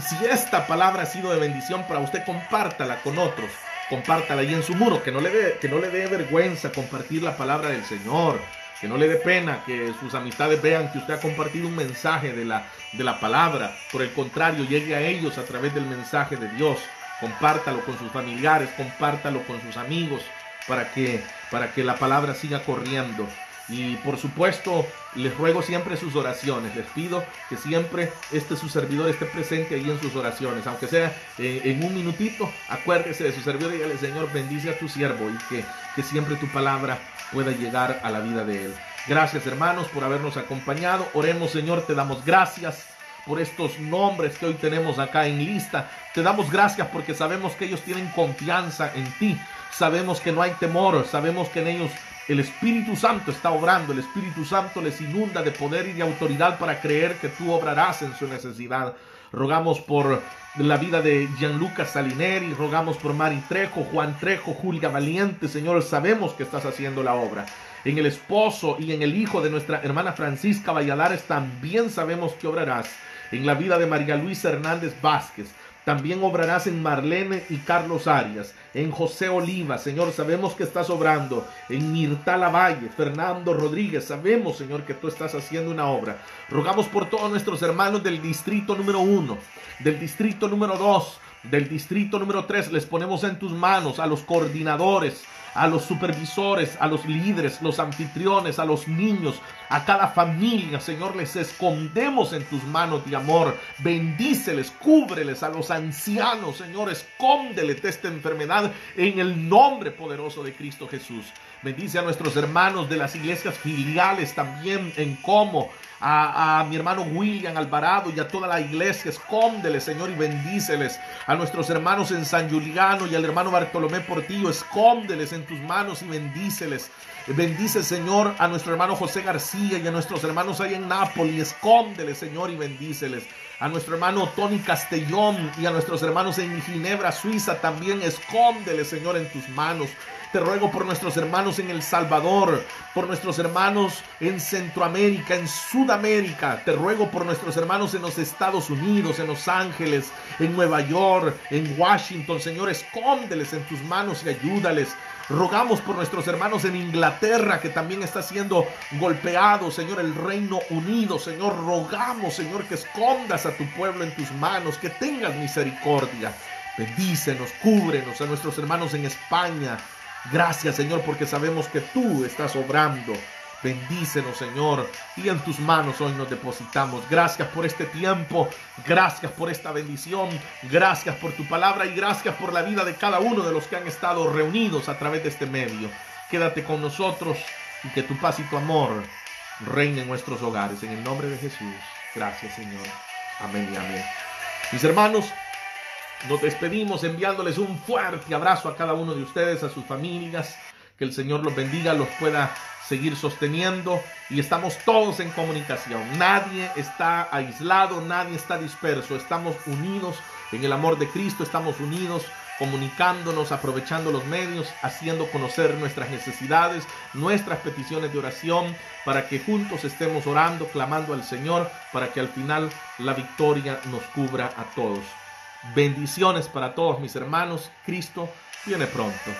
Speaker 2: si esta palabra ha sido de bendición para usted, compártala con otros. Compártala ahí en su muro, que no le dé vergüenza compartir la palabra del Señor, que no le dé pena que sus amistades vean que usted ha compartido un mensaje de la palabra. Por el contrario, llegue a ellos a través del mensaje de Dios. Compártalo con sus familiares, compártalo con sus amigos, para que la palabra siga corriendo. Y por supuesto, les ruego siempre sus oraciones. Les pido que siempre su servidor esté presente ahí en sus oraciones. Aunque sea en un minutito, acuérdese de su servidor y dígale, Señor, bendice a tu siervo y que siempre tu palabra pueda llegar a la vida de él. Gracias, hermanos, por habernos acompañado. Oremos, Señor, te damos gracias por estos nombres que hoy tenemos acá en lista. Te damos gracias porque sabemos que ellos tienen confianza en ti. Sabemos que no hay temor. Sabemos que en ellos el Espíritu Santo está obrando. El Espíritu Santo les inunda de poder y de autoridad para creer que tú obrarás en su necesidad. Rogamos por la vida de Gianluca Salineri, rogamos por Mari Trejo, Juan Trejo, Julia Valiente. Señor, sabemos que estás haciendo la obra. En el esposo y en el hijo de nuestra hermana Francisca Valladares también sabemos que obrarás. En la vida de María Luisa Hernández Vázquez también obrarás. En Marlene y Carlos Arias, en José Oliva, Señor, sabemos que estás obrando. En Mirtala Valle, Fernando Rodríguez, sabemos, Señor, que tú estás haciendo una obra. Rogamos por todos nuestros hermanos del distrito número 1, del distrito número 2, del distrito número 3, les ponemos en tus manos a los coordinadores, a los supervisores, a los líderes, los anfitriones, a los niños, a cada familia. Señor, les escondemos en tus manos de amor. Bendíceles, cúbreles a los ancianos. Señor, escóndeles de esta enfermedad en el nombre poderoso de Cristo Jesús. Bendice a nuestros hermanos de las iglesias filiales también en Como. A mi hermano William Alvarado y a toda la iglesia, escóndeles, Señor, y bendíceles. A nuestros hermanos en San Juliano y al hermano Bartolomé Portillo, escóndeles en tus manos y bendíceles. Bendice, Señor, a nuestro hermano José García y a nuestros hermanos ahí en Nápoles, escóndeles, Señor, y bendíceles. A nuestro hermano Tony Castellón y a nuestros hermanos en Ginebra, Suiza, también escóndeles, Señor, en tus manos. Te ruego por nuestros hermanos en El Salvador, por nuestros hermanos en Centroamérica, en Sudamérica. Te ruego por nuestros hermanos en los Estados Unidos, en Los Ángeles, en Nueva York, en Washington. Señor, escóndeles en tus manos y ayúdales. Rogamos por nuestros hermanos en Inglaterra, que también está siendo golpeado, Señor, el Reino Unido. Señor, rogamos, Señor, que escondas a tu pueblo en tus manos, que tengas misericordia. Bendícenos, cúbrenos a nuestros hermanos en España. Gracias, Señor, porque sabemos que tú estás obrando. Bendícenos, Señor, y en tus manos hoy nos depositamos. Gracias por este tiempo, gracias por esta bendición, gracias por tu palabra y gracias por la vida de cada uno de los que han estado reunidos a través de este medio. Quédate con nosotros y que tu paz y tu amor reinen en nuestros hogares. En el nombre de Jesús, gracias, Señor. Amén y amén. Mis hermanos, nos despedimos enviándoles un fuerte abrazo a cada uno de ustedes, a sus familias. Que el Señor los bendiga, los pueda seguir sosteniendo y estamos todos en comunicación. Nadie está aislado, nadie está disperso. Estamos unidos en el amor de Cristo, estamos unidos comunicándonos, aprovechando los medios, haciendo conocer nuestras necesidades, nuestras peticiones de oración, para que juntos estemos orando, clamando al Señor, para que al final la victoria nos cubra a todos. Bendiciones para todos mis hermanos. Cristo viene pronto.